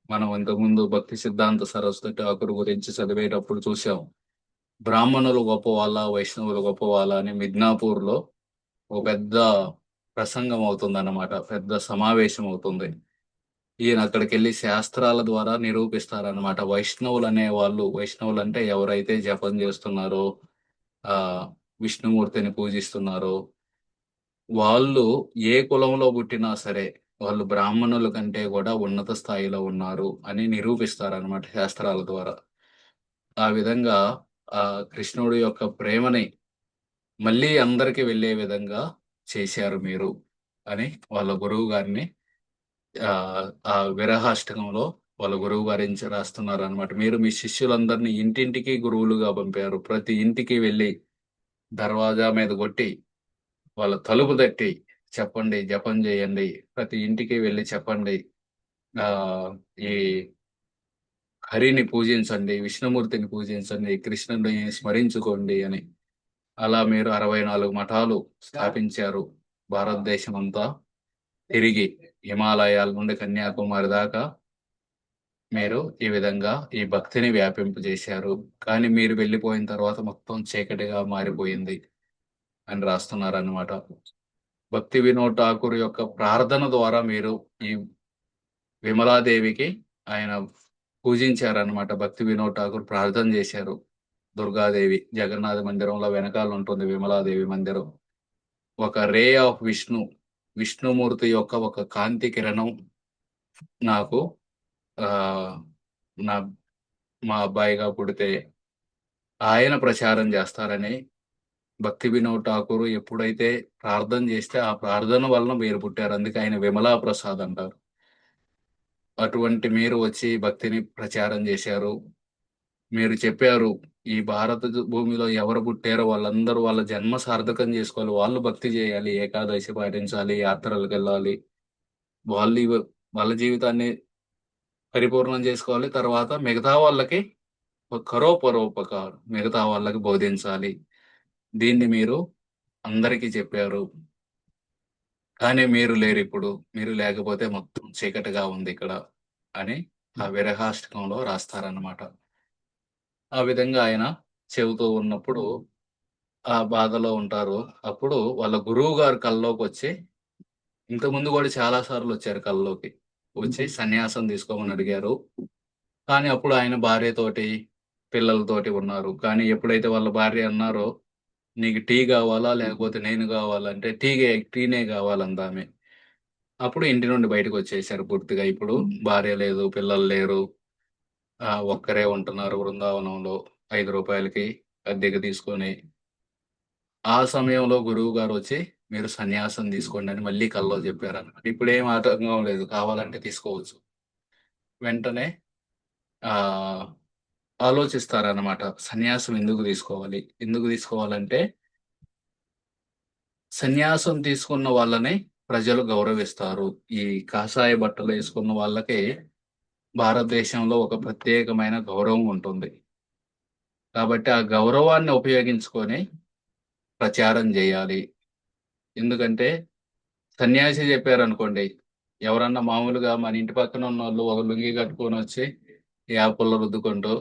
మనం ఇంతకుముందు భక్తి సిద్ధాంత సరస్వతి ఠాకూర్ గురించి చదివేటప్పుడు చూసాం. బ్రాహ్మణులు గొప్పవాళ్ళా? వైష్ణవులు గొప్పవాళ్ళా? అని మిడ్నాపూర్‌లో ఓ పెద్ద ప్రసంగం అవుతుందన్నమాట. పెద్ద సమావేశం అవుతుంది. ఈయన అక్కడికెళ్ళి శాస్త్రాల ద్వారా నిరూపిస్తారనమాట. వైష్ణవులు అంటే ఎవరైతే జపం చేస్తున్నారో, ఆహ్, విష్ణుమూర్తిని పూజిస్తున్నారో, వాళ్ళు ఏ కులంలో పుట్టినా సరే, వాళ్ళు బ్రాహ్మణుల కంటే కూడా ఉన్నత స్థాయిలో ఉన్నారు అని నిరూపిస్తారనమాట శాస్త్రాల ద్వారా. ఆ విధంగా కృష్ణుడి యొక్క ప్రేమని మళ్ళీ అందరికి వెళ్ళే విధంగా చేశారు మీరు అని వాళ్ళ గురువు గారిని ఆ విరహాష్టకంలో వాళ్ళ గురువు గారించి రాస్తున్నారనమాట. మీరు మీ శిష్యులందరినీ ఇంటింటికి గురువులుగా పంపారు. ప్రతి ఇంటికి వెళ్లి దర్వాజా మీద కొట్టి, వాళ్ళ తలుపు తట్టి చెప్పండి, జపం చేయండి. ప్రతి ఇంటికి వెళ్లి చెప్పండి. ఆహ్, ఈ హరిని పూజించండి, విష్ణుమూర్తిని పూజించండి, కృష్ణుడిని స్మరించుకోండి అని. అలా మీరు 64 మఠాలు స్థాపించారు. భారతదేశమంతా తిరిగి హిమాలయాల నుండి కన్యాకుమారి దాకా మీరు ఈ విధంగా ఈ భక్తిని వ్యాపింపజేశారు. కానీ మీరు వెళ్ళిపోయిన తర్వాత మొత్తం చీకటిగా మారిపోయింది అని రాస్తున్నారనమాట. భక్తి వినోద్ ఠాకూర్ యొక్క ప్రార్థన ద్వారా మీరు ఈ విమలాదేవికి ఆయన పూజించారనమాట. భక్తి వినోద్ ఠాకూర్ ప్రార్థన చేశారు. దుర్గాదేవి జగన్నాథ మందిరంలో వెనకాల ఉంటుంది విమలాదేవి మందిరం. ఒక రే ఆఫ్ విష్ణుమూర్తి యొక్క ఒక కాంతి కిరణం నాకు ఆహ్, నా మా అబ్బాయిగా పుడితే ఆయన ప్రచారం చేస్తారని భక్తి వినోద్ ఠాకూర్ ఎప్పుడైతే ప్రార్థన చేస్తే ఆ ప్రార్థన వలన మీరు పుట్టారు. అందుకే ఆయన విమలా ప్రసాద్ అంటారు. అటువంటి మీరు వచ్చి భక్తిని ప్రచారం చేశారు. మీరు చెప్పారు ఈ భూమిలో ఎవరు పుట్టారో వాళ్ళందరూ వాళ్ళ జన్మ సార్థకం చేసుకోవాలి. వాళ్ళు భక్తి చేయాలి, ఏకాదశి పాటించాలి, యాత్రలకెళ్ళాలి. వాళ్ళు ఇవ వాళ్ళ జీవితాన్ని పరిపూర్ణం చేసుకోవాలి. తర్వాత మిగతా వాళ్ళకి పరోపకారం మిగతా వాళ్ళకి బోధించాలి. దీన్ని మీరు అందరికీ చెప్పారు. కానీ మీరు లేరిప్పుడు. మీరు లేకపోతే మొత్తం చీకటిగా ఉందిక్కడ అని ఆ విరహాష్టకంలో రాస్తారనమాట. ఆ విధంగా ఆయన చెబుతూ ఉన్నప్పుడు ఆ బాధలో ఉంటారు. అప్పుడు వాళ్ళ గురువుగారు కల్లోకొచ్చి ఇంతకుముందు గూడా చాలా సార్లొచ్చారు కల్లోకి. వచ్చి సన్యాసం తీసుకోమని అడిగారు. కానీ అప్పుడు ఆయన భార్యతోటి, పిల్లలతోటి ఉన్నారు. కానీ ఎప్పుడైతే వాళ్ళ భార్య అన్నారో, "నీకు టీ గావాలా? లేకపోతే నేను గావాలా?" అంటే టీనే గావాలందామె. అప్పుడు ఇంటి నుండి బయటకొచ్చేసారు పూర్తిగా. ఇప్పుడు భార్య లేదు, పిల్లలు లేరు. ఒక్కరే ఉంటున్నారు బృందావనంలో. రూ. 5కి అద్దెకు తీసుకొని. ఆ సమయంలో గురువుగారొచ్చి, "మీరు సన్యాసం తీసుకోండి" అని మళ్ళీ కల్లో చెప్పారన్నమాట. ఇప్పుడేం ఆటంకం లేదు. కావాలంటే తీసుకోవచ్చు. వెంటనే ఆహ్, ఆలోచిస్తారన్నమాట. సన్యాసం ఎందుకు తీసుకోవాలి? ఎందుకు తీసుకోవాలంటే, సన్యాసం తీసుకున్న వాళ్ళని ప్రజలు గౌరవిస్తారు. ఈ కాషాయ బట్టలేసుకున్న వాళ్ళకి భారతదేశంలో ఒక ప్రత్యేకమైన గౌరవం ఉంటుంది. కాబట్టి ఆ గౌరవాన్ని ఉపయోగించుకొని ప్రచారం జేయాలి. ఎందుకంటే సన్యాసి చెప్పారనుకోండి, ఎవరన్నా మామూలుగా మన ఇంటి పక్కన ఉన్నోళ్ళు ఒక లుంగీ కట్టుకొనొచ్చి, యాపపుల్ల రుద్దుకుంటూ,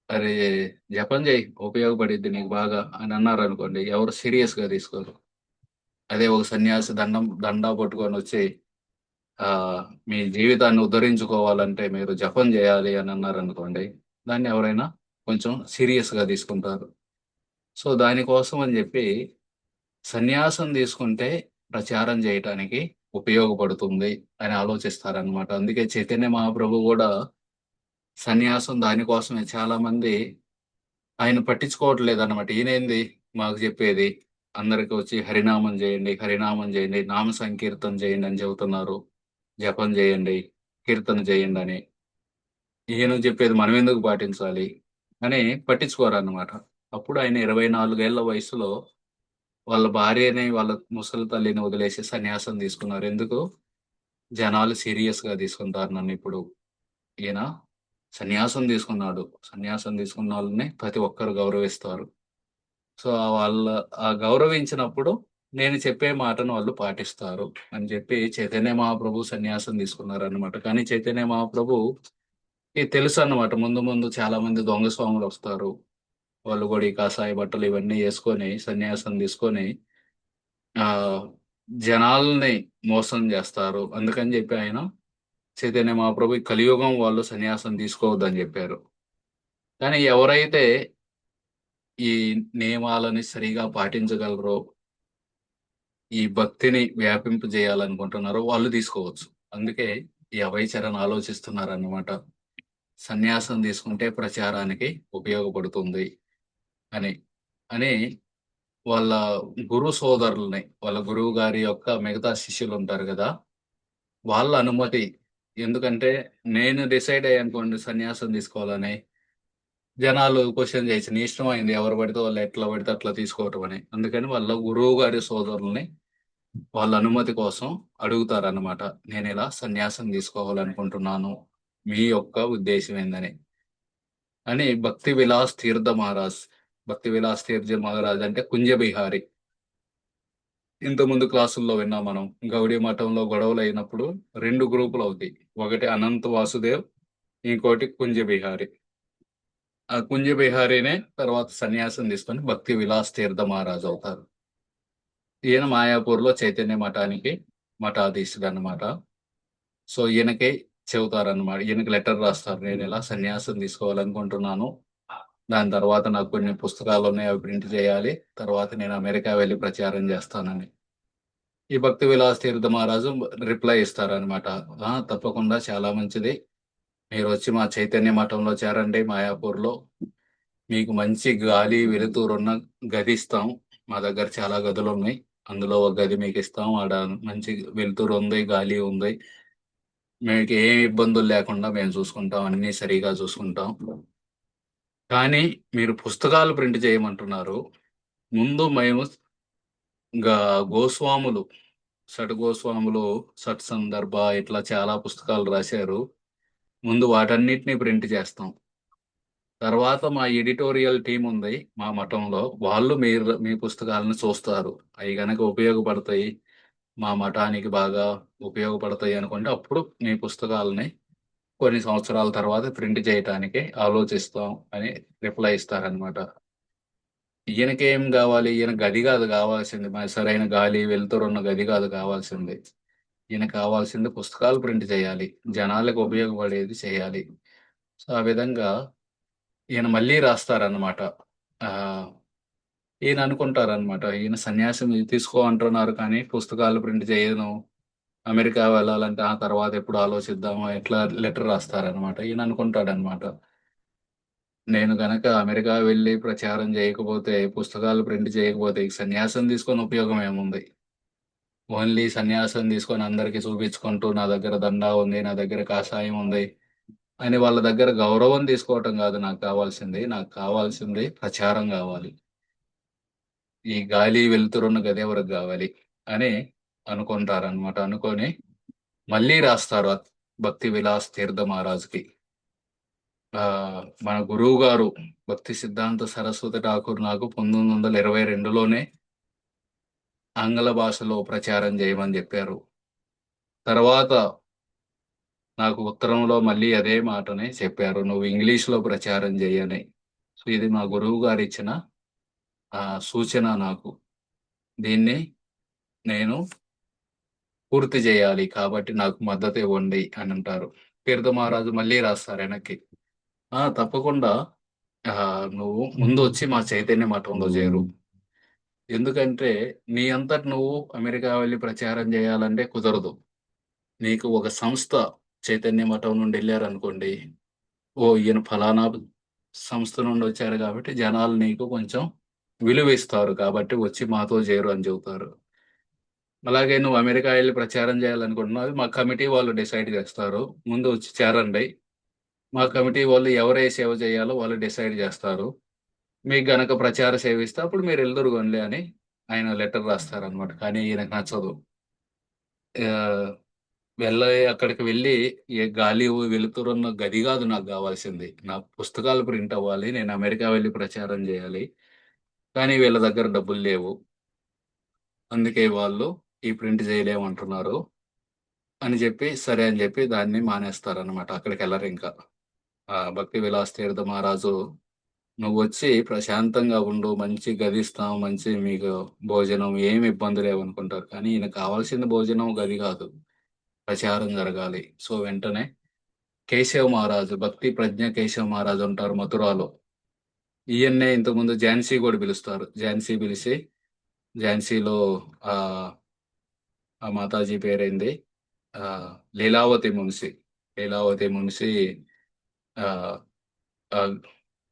"అరే! జపం చెయ్యి ఉపయోగపడిద్ది నీకు బాగా" అని అన్నారనుకోండి, ఎవరు సీరియస్‌గా తీసుకోరు. అదే ఒక సన్యాసి దండా పట్టుకొనొచ్చి, ఆహ్, "మీ జీవితాన్ని ఉద్ధరించుకోవాలంటే మీరు జపం జేయాలి" అని అన్నారనుకోండి, దాన్ని ఎవరైనా కొంచెం సీరియస్‌గా తీసుకుంటారు. సో, దానికోసం అని జెప్పి సన్యాసం తీసుకుంటే ప్రచారం జేయటానికి ఉపయోగపడుతుంది అని ఆలోచిస్తారనమాట. అందుకే చైతన్య మహాప్రభు గూడా సన్యాసం దానికోసమే చాలామంది ఆయన పట్టించుకోవట్లేదనమాట. ఈయనేంది మాకు జెప్పేది, అందరికి వచ్చి హరినామం జేయండి, హరినామం జేయండి, నామ సంకీర్తన జేయండి అని చెబుతున్నారు. జపం జేయండి, కీర్తన జేయండని. ఈయన జెప్పేది మనమెందుకు పాటించాలి అని పట్టించుకోరనమాట. అప్పుడు ఆయన 24 ఏళ్ల వయసులో వాళ్ళ భార్యని, వాళ్ళ ముసలి తల్లిని వదిలేసి సన్యాసం తీసుకున్నారు. ఎందుకు? జనాలు సీరియస్‌గా తీసుకుంటారు నన్నిప్పుడు. ఈయన సన్యాసం తీసుకున్నాడు. సన్యాసం తీసుకున్నోళ్ళని ప్రతి ఒక్కరు గౌరవిస్తారు. సో, గౌరవించినప్పుడు నేను చెప్పే మాటను వాళ్ళు పాటిస్తారు అని చెప్పి చైతన్య మహాప్రభు సన్యాసం తీసుకున్నారనమాట. కానీ చైతన్య మహాప్రభుకి తెలుసన్నమాట. ముందు ముందు చాలామంది దొంగ స్వాములొస్తారు. వాళ్ళు గూడా ఈ కాషాయ బట్టలు ఇవన్నీ యేసుకొని సన్యాసం తీసుకొని ఆహ్, జనాల్ని మోసం జేస్తారు. అందుకని జెప్పి ఆయన చైతన్య మహాప్రభు ఈ కలియుగం వాళ్ళు సన్యాసం తీసుకోవద్దని చెప్పారు. కానీ ఎవరైతే ఈ నియమాలని సరిగా పాటించగలరో, ఈ భక్తిని వ్యాపింపజేయాలనుకుంటున్నారో వాళ్ళు తీసుకోవచ్చు. అందుకే ఈ అభయచరణ్ ఆలోచిస్తున్నారన్నమాట. సన్యాసం తీసుకుంటే ప్రచారానికి ఉపయోగపడుతుంది అని. అని వాళ్ళ గురు సోదరుల్ని, వాళ్ళ గురువు గారి యొక్క మిగతా శిష్యులు ఉంటారు కదా! వాళ్ళ అనుమతి. ఎందుకంటే నేను డిసైడ్ అయ్యానుకోండి సన్యాసం తీసుకోవాలని, జనాలు క్వెషన్ చేయొచ్చు. నీ ఇష్టమైంది ఎవరు పడితే వాళ్ళు ఎట్లా పడితే అట్లా తీసుకోవటం అని. అందుకని వాళ్ళ గురువు గారి సోదరుల్ని వాళ్ళ అనుమతి కోసం అడుగుతారన్నమాట. నేనిలా సన్యాసం తీసుకోవాలనుకుంటున్నాను. మీ యొక్క ఉద్దేశ్యం ఏందని? అని భక్తి విలాస్ తీర్థ మహారాజ్. భక్తి విలాస్ తీర్థ మహారాజ్ అంటే కుంజ బిహారీ. ఇంతకుముందు క్లాసుల్లో విన్నాం మనం. గౌడీ మఠంలో గొడవలయినప్పుడు 2 గ్రూపులవుతాయి. ఒకటి అనంత్ వాసుదేవ్, ఇంకోటి కుంజ బిహారీ. ఆ కుంజ బిహారీనే తర్వాత సన్యాసం తీసుకొని భక్తి విలాస్ తీర్థ మహారాజ్ అవుతారు. ఈయన మాయాపూర్‌లో చైతన్య మఠానికి మఠాధీశుడన్నమాట. సో, ఈయనకే చెబుతారన్నమాట. ఈయనకి లెటర్ రాస్తారు. నేనిలా సన్యాసం తీసుకోవాలనుకుంటున్నాను. దాని తర్వాత నాకు కొన్ని పుస్తకాలున్నాయి. అవి ప్రింట్ చేయాలి. తర్వాత నేను అమెరికా వెళ్లి ప్రచారం చేస్తానని. ఈ భక్తి విలాస్ తీర్థ మహారాజు రిప్లై ఇస్తారనమాట. తప్పకుండా చాలా మంచిది. మీరొచ్చి మా చైతన్య మఠంలో చేరండి మాయాపూర్‌లో. మీకు మంచి గాలి, వెలుతురున్న గది ఇస్తాం. మా దగ్గర చాలా గదులున్నాయి. అందులో ఒక గది మీకిస్తాం. ఆడ మంచి వెలుతురుంది, గాలి ఉంది. మీకు ఏ ఇబ్బందులు లేకుండా మేము చూసుకుంటాం. అన్నీ సరిగా చూసుకుంటాం. కానీ మీరు పుస్తకాలు ప్రింట్ చేయమంటున్నారు. ముందు మేము గా గోస్వాములు, షడ్‌గోస్వాములు, సత్సందర్భ ఇట్లా చాలా పుస్తకాలు రాశారు. ముందు వాటన్నిటిని ప్రింట్ చేస్తాం. తర్వాత మా ఎడిటోరియల్ టీమ్ ఉంది మా మఠంలో. వాళ్ళు మీ పుస్తకాలను చూస్తారు. అయి గనక ఉపయోగపడతాయి, మా మఠానికి బాగా ఉపయోగపడతాయి అనుకుంటే అప్పుడు మీ పుస్తకాలని కొన్ని సంవత్సరాల తర్వాత ప్రింట్ చేయటానికి ఆలోచిస్తాం అని రిప్లై ఇస్తారనమాట. ఈయనకేం గావాలి? ఈయన గది గాదు గావాల్సింది. సరైన గాలి, వెలుతురున్న గది గాదు కావాల్సింది. ఈయనకు కావాల్సింది పుస్తకాలు ప్రింట్ చేయాలి. జనాలకు ఉపయోగపడేది చేయాలి. సో, ఆ విధంగా ఈయన మళ్ళీ రాస్తారనమాట. ఆహ్, ఈయన అనుకుంటారనమాట. ఈయన సన్యాసం తీసుకో అంటున్నారు కానీ పుస్తకాలు ప్రింట్ చేయను. అమెరికా వెళ్ళాలంటే ఆ తర్వాత ఎప్పుడు ఆలోచిద్దాము ఇట్లా లెటర్ రాస్తారనమాట. ఈయన అనుకుంటాడనమాట. నేను గనక అమెరికా వెళ్లి ప్రచారం చేయకపోతే, పుస్తకాలు ప్రింట్ చేయకపోతే ఈ సన్యాసం తీసుకొని ఉపయోగం ఏముంది? ఓన్లీ సన్యాసం తీసుకొని అందరికి చూపించుకుంటూ నా దగ్గర దండా ఉంది, నా దగ్గర కాషాయం ఉంది అని వాళ్ళ దగ్గర గౌరవం తీసుకోవటం కాదు నాకు కావాల్సింది. నాకు కావాల్సింది ప్రచారం గావాలి. ఈ గాలి, వెలుతురున్న గది ఎవరికి గావాలి అని అనుకుంటారనమాట. అనుకోని మళ్ళీ రాస్తారు భక్తి విలాస్ తీర్థ మహారాజ్‌కి. మన గురువుగారు భక్తి సిద్ధాంత సరస్వతి ఠాకూర్ నాకు 1922లోనే ఆంగ్ల భాషలో ప్రచారం చేయమని జెప్పారు. తర్వాత నాకు ఉత్తరంలో మళ్ళీ అదే మాటనే చెప్పారు. "నువ్వు ఇంగ్లీష్‌లో ప్రచారం చెయ్యని." సో, ఇది మా గురువుగారిచ్చిన సూచన నాకు. దీన్ని నేను పూర్తి చేయాలి. కాబట్టి నాకు మద్దతివ్వండి అనంటారు. తీర్థ మహారాజు మళ్ళీ రాస్తారు ఎనక్కి. తప్పకుండా నువ్వు ముందొచ్చి మా చైతన్య మఠంలో చేరు. ఎందుకంటే నీ అంతట నువ్వు అమెరికా వెళ్లి ప్రచారం చేయాలంటే కుదరదు. నీకు ఒక సంస్థ చైతన్య మఠం నుండి ఎళ్లారనుకోండి. ఓహ్! ఈయన ఫలానా సంస్థ నుండొచ్చారు గాబట్టి జనాలు నీకు కొంచెం విలువిస్తారు. కాబట్టి వచ్చి మాతో చేరు అని చెబుతారు. అలాగే నువ్వు అమెరికా ఎళ్లి ప్రచారం చేయాలనుకుంటున్నావు. అది మా కమిటీ వాళ్ళు డిసైడ్ చేస్తారు. ముందు వచ్చి చేరండి. మా కమిటీ వాళ్ళు ఎవరు ఏ సేవ చేయాలో వాళ్ళు డిసైడ్ చేస్తారు. మీకు గనక ప్రచార సేవ ఇస్తే అప్పుడు మీరు ఎళ్దురుగానిలే అని ఆయన లెటర్ రాస్తారనమాట. కానీ ఈయనకు నచ్చదు. ఆహ్, అక్కడికి వెళ్లి ఏ గాలి, వెలుతురున్న గది గాదు నాకు గావాల్సింది. నా పుస్తకాలు ప్రింట్ అవ్వాలి. నేను అమెరికా వెళ్లి ప్రచారం జేయాలి. కానీ వీళ్ళ దగ్గర డబ్బులు లేవు. అందుకే వాళ్ళు ఈ ప్రింట్ జేయలేమంటున్నారు అని జెప్పి, సరే అని జెప్పి దాన్ని మానేస్తారనమాట. అక్కడికెళ్లరింక. భక్తి విలాస్ తీర్థ మహారాజు నువ్వొచ్చి ప్రశాంతంగా ఉండు. మంచి గదిస్తాం. మంచి మీకు భోజనం ఏమి ఇబ్బంది లేవనుకుంటారు. కానీ ఈయనకు కావాల్సింది భోజనం, గది గాదు. ప్రచారం జరగాలి. సో వెంటనే కేశవ్ మహారాజు, భక్తి ప్రజ్ఞ కేశవ్ మహారాజు ఉంటారు మథురాలో. ఈయన్నే ఇంతకుముందు ఝాన్సీ కూడా పిలుస్తారు. ఝాన్సీ పిలిచి ఝాన్సీలో ఆ ఆ మాతాజీ పేరేంది, ఆ లీలావతి మున్సి. లీలావతి మున్సి ఆ ఆ,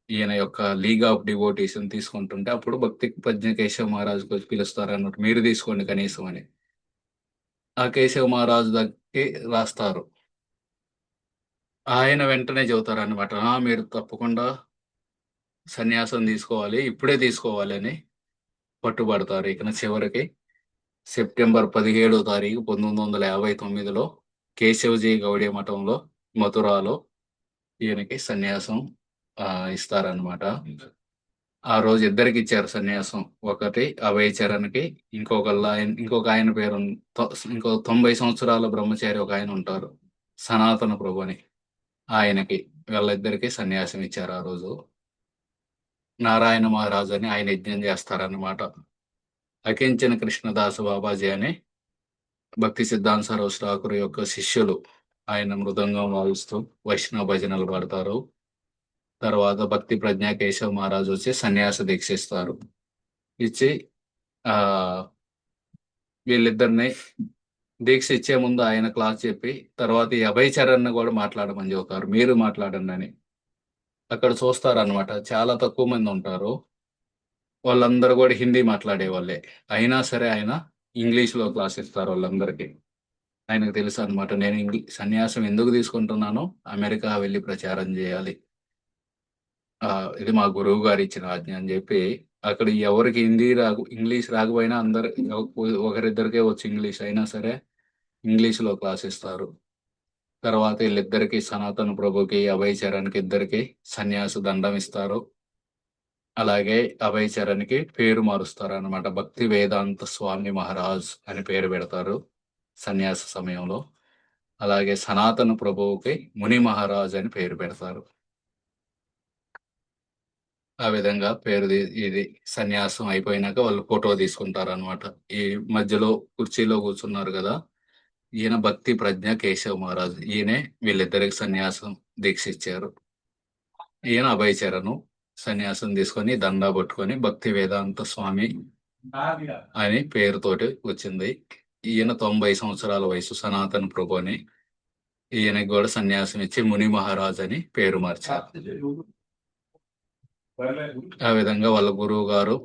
ఈయన యొక్క లీగ్ ఆఫ్ డివోటీస్ తీసుకుంటుంటే అప్పుడు భక్తి ప్రజ్ఞ కేశవ మహారాజుకి వచ్చి పిలుస్తారు అన్నట్టు, మీరు తీసుకోండి కనీసం అని. ఆ కేశవ మహారాజు దగ్గరికి రాస్తారు. ఆయన వెంటనే చెబుతారు అనమాట, మీరు తప్పకుండా సన్యాసం తీసుకోవాలి, ఇప్పుడే తీసుకోవాలి అని పట్టుబడతారు. ఇక చివరికి సెప్టెంబర్ 17 1959లో కేశవజీ గౌడీ మఠంలో మథురాలో ఈయనకి సన్యాసం ఇస్తారనమాట. ఆ రోజు ఇద్దరికి ఇచ్చారు సన్యాసం. ఒకటి అభయ చరణ్కి, ఇంకొక ఆయన పేరు ఇంకో 90 సంవత్సరాల బ్రహ్మచారి ఒక ఆయన ఉంటారు, సనాతన ప్రభు అని. ఆయనకి, వీళ్ళిద్దరికి సన్యాసం ఇచ్చారు ఆ రోజు. నారాయణ మహారాజు అని ఆయన యజ్ఞం చేస్తారన్నమాట. అకించన కృష్ణదాసు బాబాజీ అని భక్తి సిద్ధాంత సరోజ్ ఠాకూర్ యొక్క శిష్యులు, ఆయన మృదంగం వాయిస్తూ వైష్ణవ భజనలు పాడతారు. తర్వాత భక్తి ప్రజ్ఞా కేశవ్ మహారాజు వచ్చి సన్యాస దీక్ష ఇస్తారు. ఇచ్చి ఆ వీళ్ళిద్దరిని దీక్ష ఇచ్చే ముందు ఆయన క్లాస్ చెప్పి తర్వాత ఈ అభయ్ చరణ్ కూడా మాట్లాడమని చెబుతారు, మీరు మాట్లాడండి అని. అక్కడ చూస్తారన్నమాట, చాలా తక్కువ మంది ఉంటారు. వాళ్ళందరూ కూడా హిందీ మాట్లాడే వాళ్ళే. అయినా సరే ఆయన ఇంగ్లీష్లో క్లాస్ ఇస్తారు వాళ్ళందరికీ. ఆయనకు తెలుసు అనమాట, నేను సన్యాసం ఎందుకు తీసుకుంటున్నానో అమెరికా వెళ్ళి ప్రచారం చేయాలి, ఇది మా గురువు గారు ఇచ్చిన ఆజ్ఞ అని చెప్పి. అక్కడ ఎవరికి ఇంగ్లీష్ రాకపోయినా అందరు, ఒకరిద్దరికే వచ్చి ఇంగ్లీష్ అయినా సరే ఇంగ్లీష్లో క్లాస్ ఇస్తారు. తర్వాత వీళ్ళిద్దరికి, సనాతన ప్రభుకి అభయ్ చరణ్కి ఇద్దరికి సన్యాస దండం ఇస్తారు. అలాగే అభయ్ చరణ్కి పేరు మారుస్తారు అనమాట, భక్తి వేదాంత స్వామి మహారాజ్ అని పేరు పెడతారు సన్యాస సమయంలో. అలాగే సనాతన ప్రభువుకి ముని మహారాజ్ అని పేరు పెడతారు. ఆ విధంగా ఇది సన్యాసం అయిపోయినాక వాళ్ళు ఫోటో తీసుకుంటారు అనమాట. ఈ మధ్యలో కుర్చీలో కూర్చున్నారు కదా, ఈయన భక్తి ప్రజ్ఞ కేశవ్ మహారాజ్, ఈయనే వీళ్ళిద్దరికి సన్యాసం దీక్ష ఇచ్చారు. ఈయన అభయ చరణు సన్యాసం తీసుకొని దండా పట్టుకొని భక్తి వేదాంత స్వామి అని పేరుతోటి వచ్చింది. ఈయన 90 సంవత్సరాల వయసు, సనాతన ప్రభు అని. ఈయనకి కూడా సన్యాసం ఇచ్చి ముని మహారాజ్ అని పేరు మార్చారు. ఆ విధంగా వాళ్ళ గురువు గారు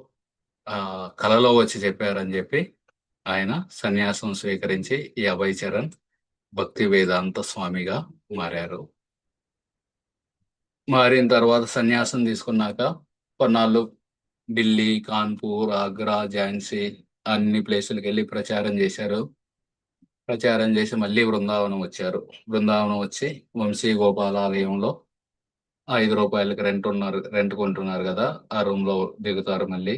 కలలో వచ్చి చెప్పారని చెప్పి ఆయన సన్యాసం స్వీకరించి ఈ అభయ్ చరణ్ భక్తి వేదాంత స్వామిగా మారారు. మారిన తర్వాత సన్యాసం తీసుకున్నాక కొన్నాళ్ళు ఢిల్లీ, కాన్పూర్, ఆగ్రా, ఝాన్సీ అన్ని ప్లేసులకు వెళ్ళి ప్రచారం చేశారు. ప్రచారం చేసి మళ్ళీ బృందావనం వచ్చారు. బృందావనం వచ్చి వంశీ గోపాల ఆలయంలో ₹5 రెంట్ కొంటున్నారు కదా, ఆ రూమ్ లో దిగుతారు. మళ్ళీ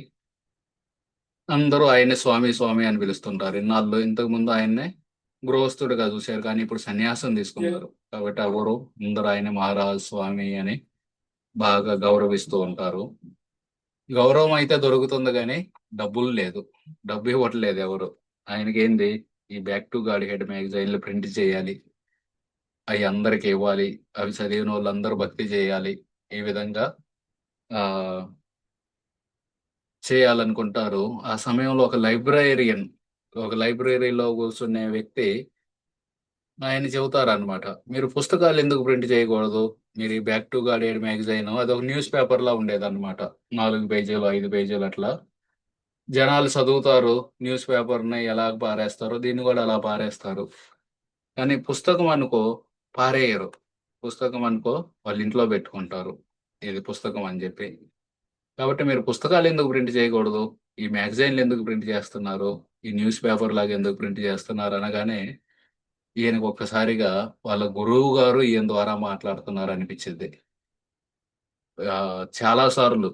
అందరూ ఆయన్ని స్వామి స్వామి అని పిలుస్తుంటారు. ఇన్నాళ్ళు ఇంతకు ముందు ఆయన్నే గృహస్థుడిగా చూశారు, కానీ ఇప్పుడు సన్యాసం తీసుకున్నారు కాబట్టి ఎవరు అందరూ ఆయన మహారాజ్ స్వామి అని బాగా గౌరవిస్తూ ఉంటారు. గౌరవం అయితే దొరుకుతుంది కానీ డబ్బులు లేదు, డబ్బు ఇవ్వట్లేదు ఎవరు. ఆయనకి ఏంది, ఈ బ్యాక్ టు గాడ్ హెడ్ మ్యాగజైన్లు ప్రింట్ చేయాలి, అవి అందరికి ఇవ్వాలి, అవి చదివిన వాళ్ళందరూ భక్తి చేయాలి, ఈ విధంగా ఆ చేయాలనుకుంటారు. ఆ సమయంలో ఒక లైబ్రరీలో కూర్చునే వ్యక్తి ఆయన చెబుతారనమాట, మీరు పుస్తకాలు ఎందుకు ప్రింట్ చేయకూడదు, మీరు ఈ back to godhead head magazine అదొక న్యూస్ పేపర్ లా ఉండేదన్నమాట. 4 పేజీలు 5 పేజీలు అట్లా జనాలు చదువుతారు. న్యూస్ పేపర్ని ఎలా పారేస్తారో దీన్ని కూడా అలా పారేస్తారు. కానీ పుస్తకం అనుకో పారేయరు. పుస్తకం అనుకో వాళ్ళ ఇంట్లో పెట్టుకుంటారు, ఇది పుస్తకం అని చెప్పి. కాబట్టి మీరు పుస్తకాలు ఎందుకు ప్రింట్ చేయకూడదు, ఈ మ్యాగజైన్లు ఎందుకు ప్రింట్ చేస్తున్నారు, ఈ న్యూస్ పేపర్ లాగా ఎందుకు ప్రింట్ చేస్తున్నారు అనగానే ఈయనకు ఒక్కసారిగా వాళ్ళ గురువు గారు ఈయన ద్వారా మాట్లాడుతున్నారు అనిపించింది. చాలా సార్లు,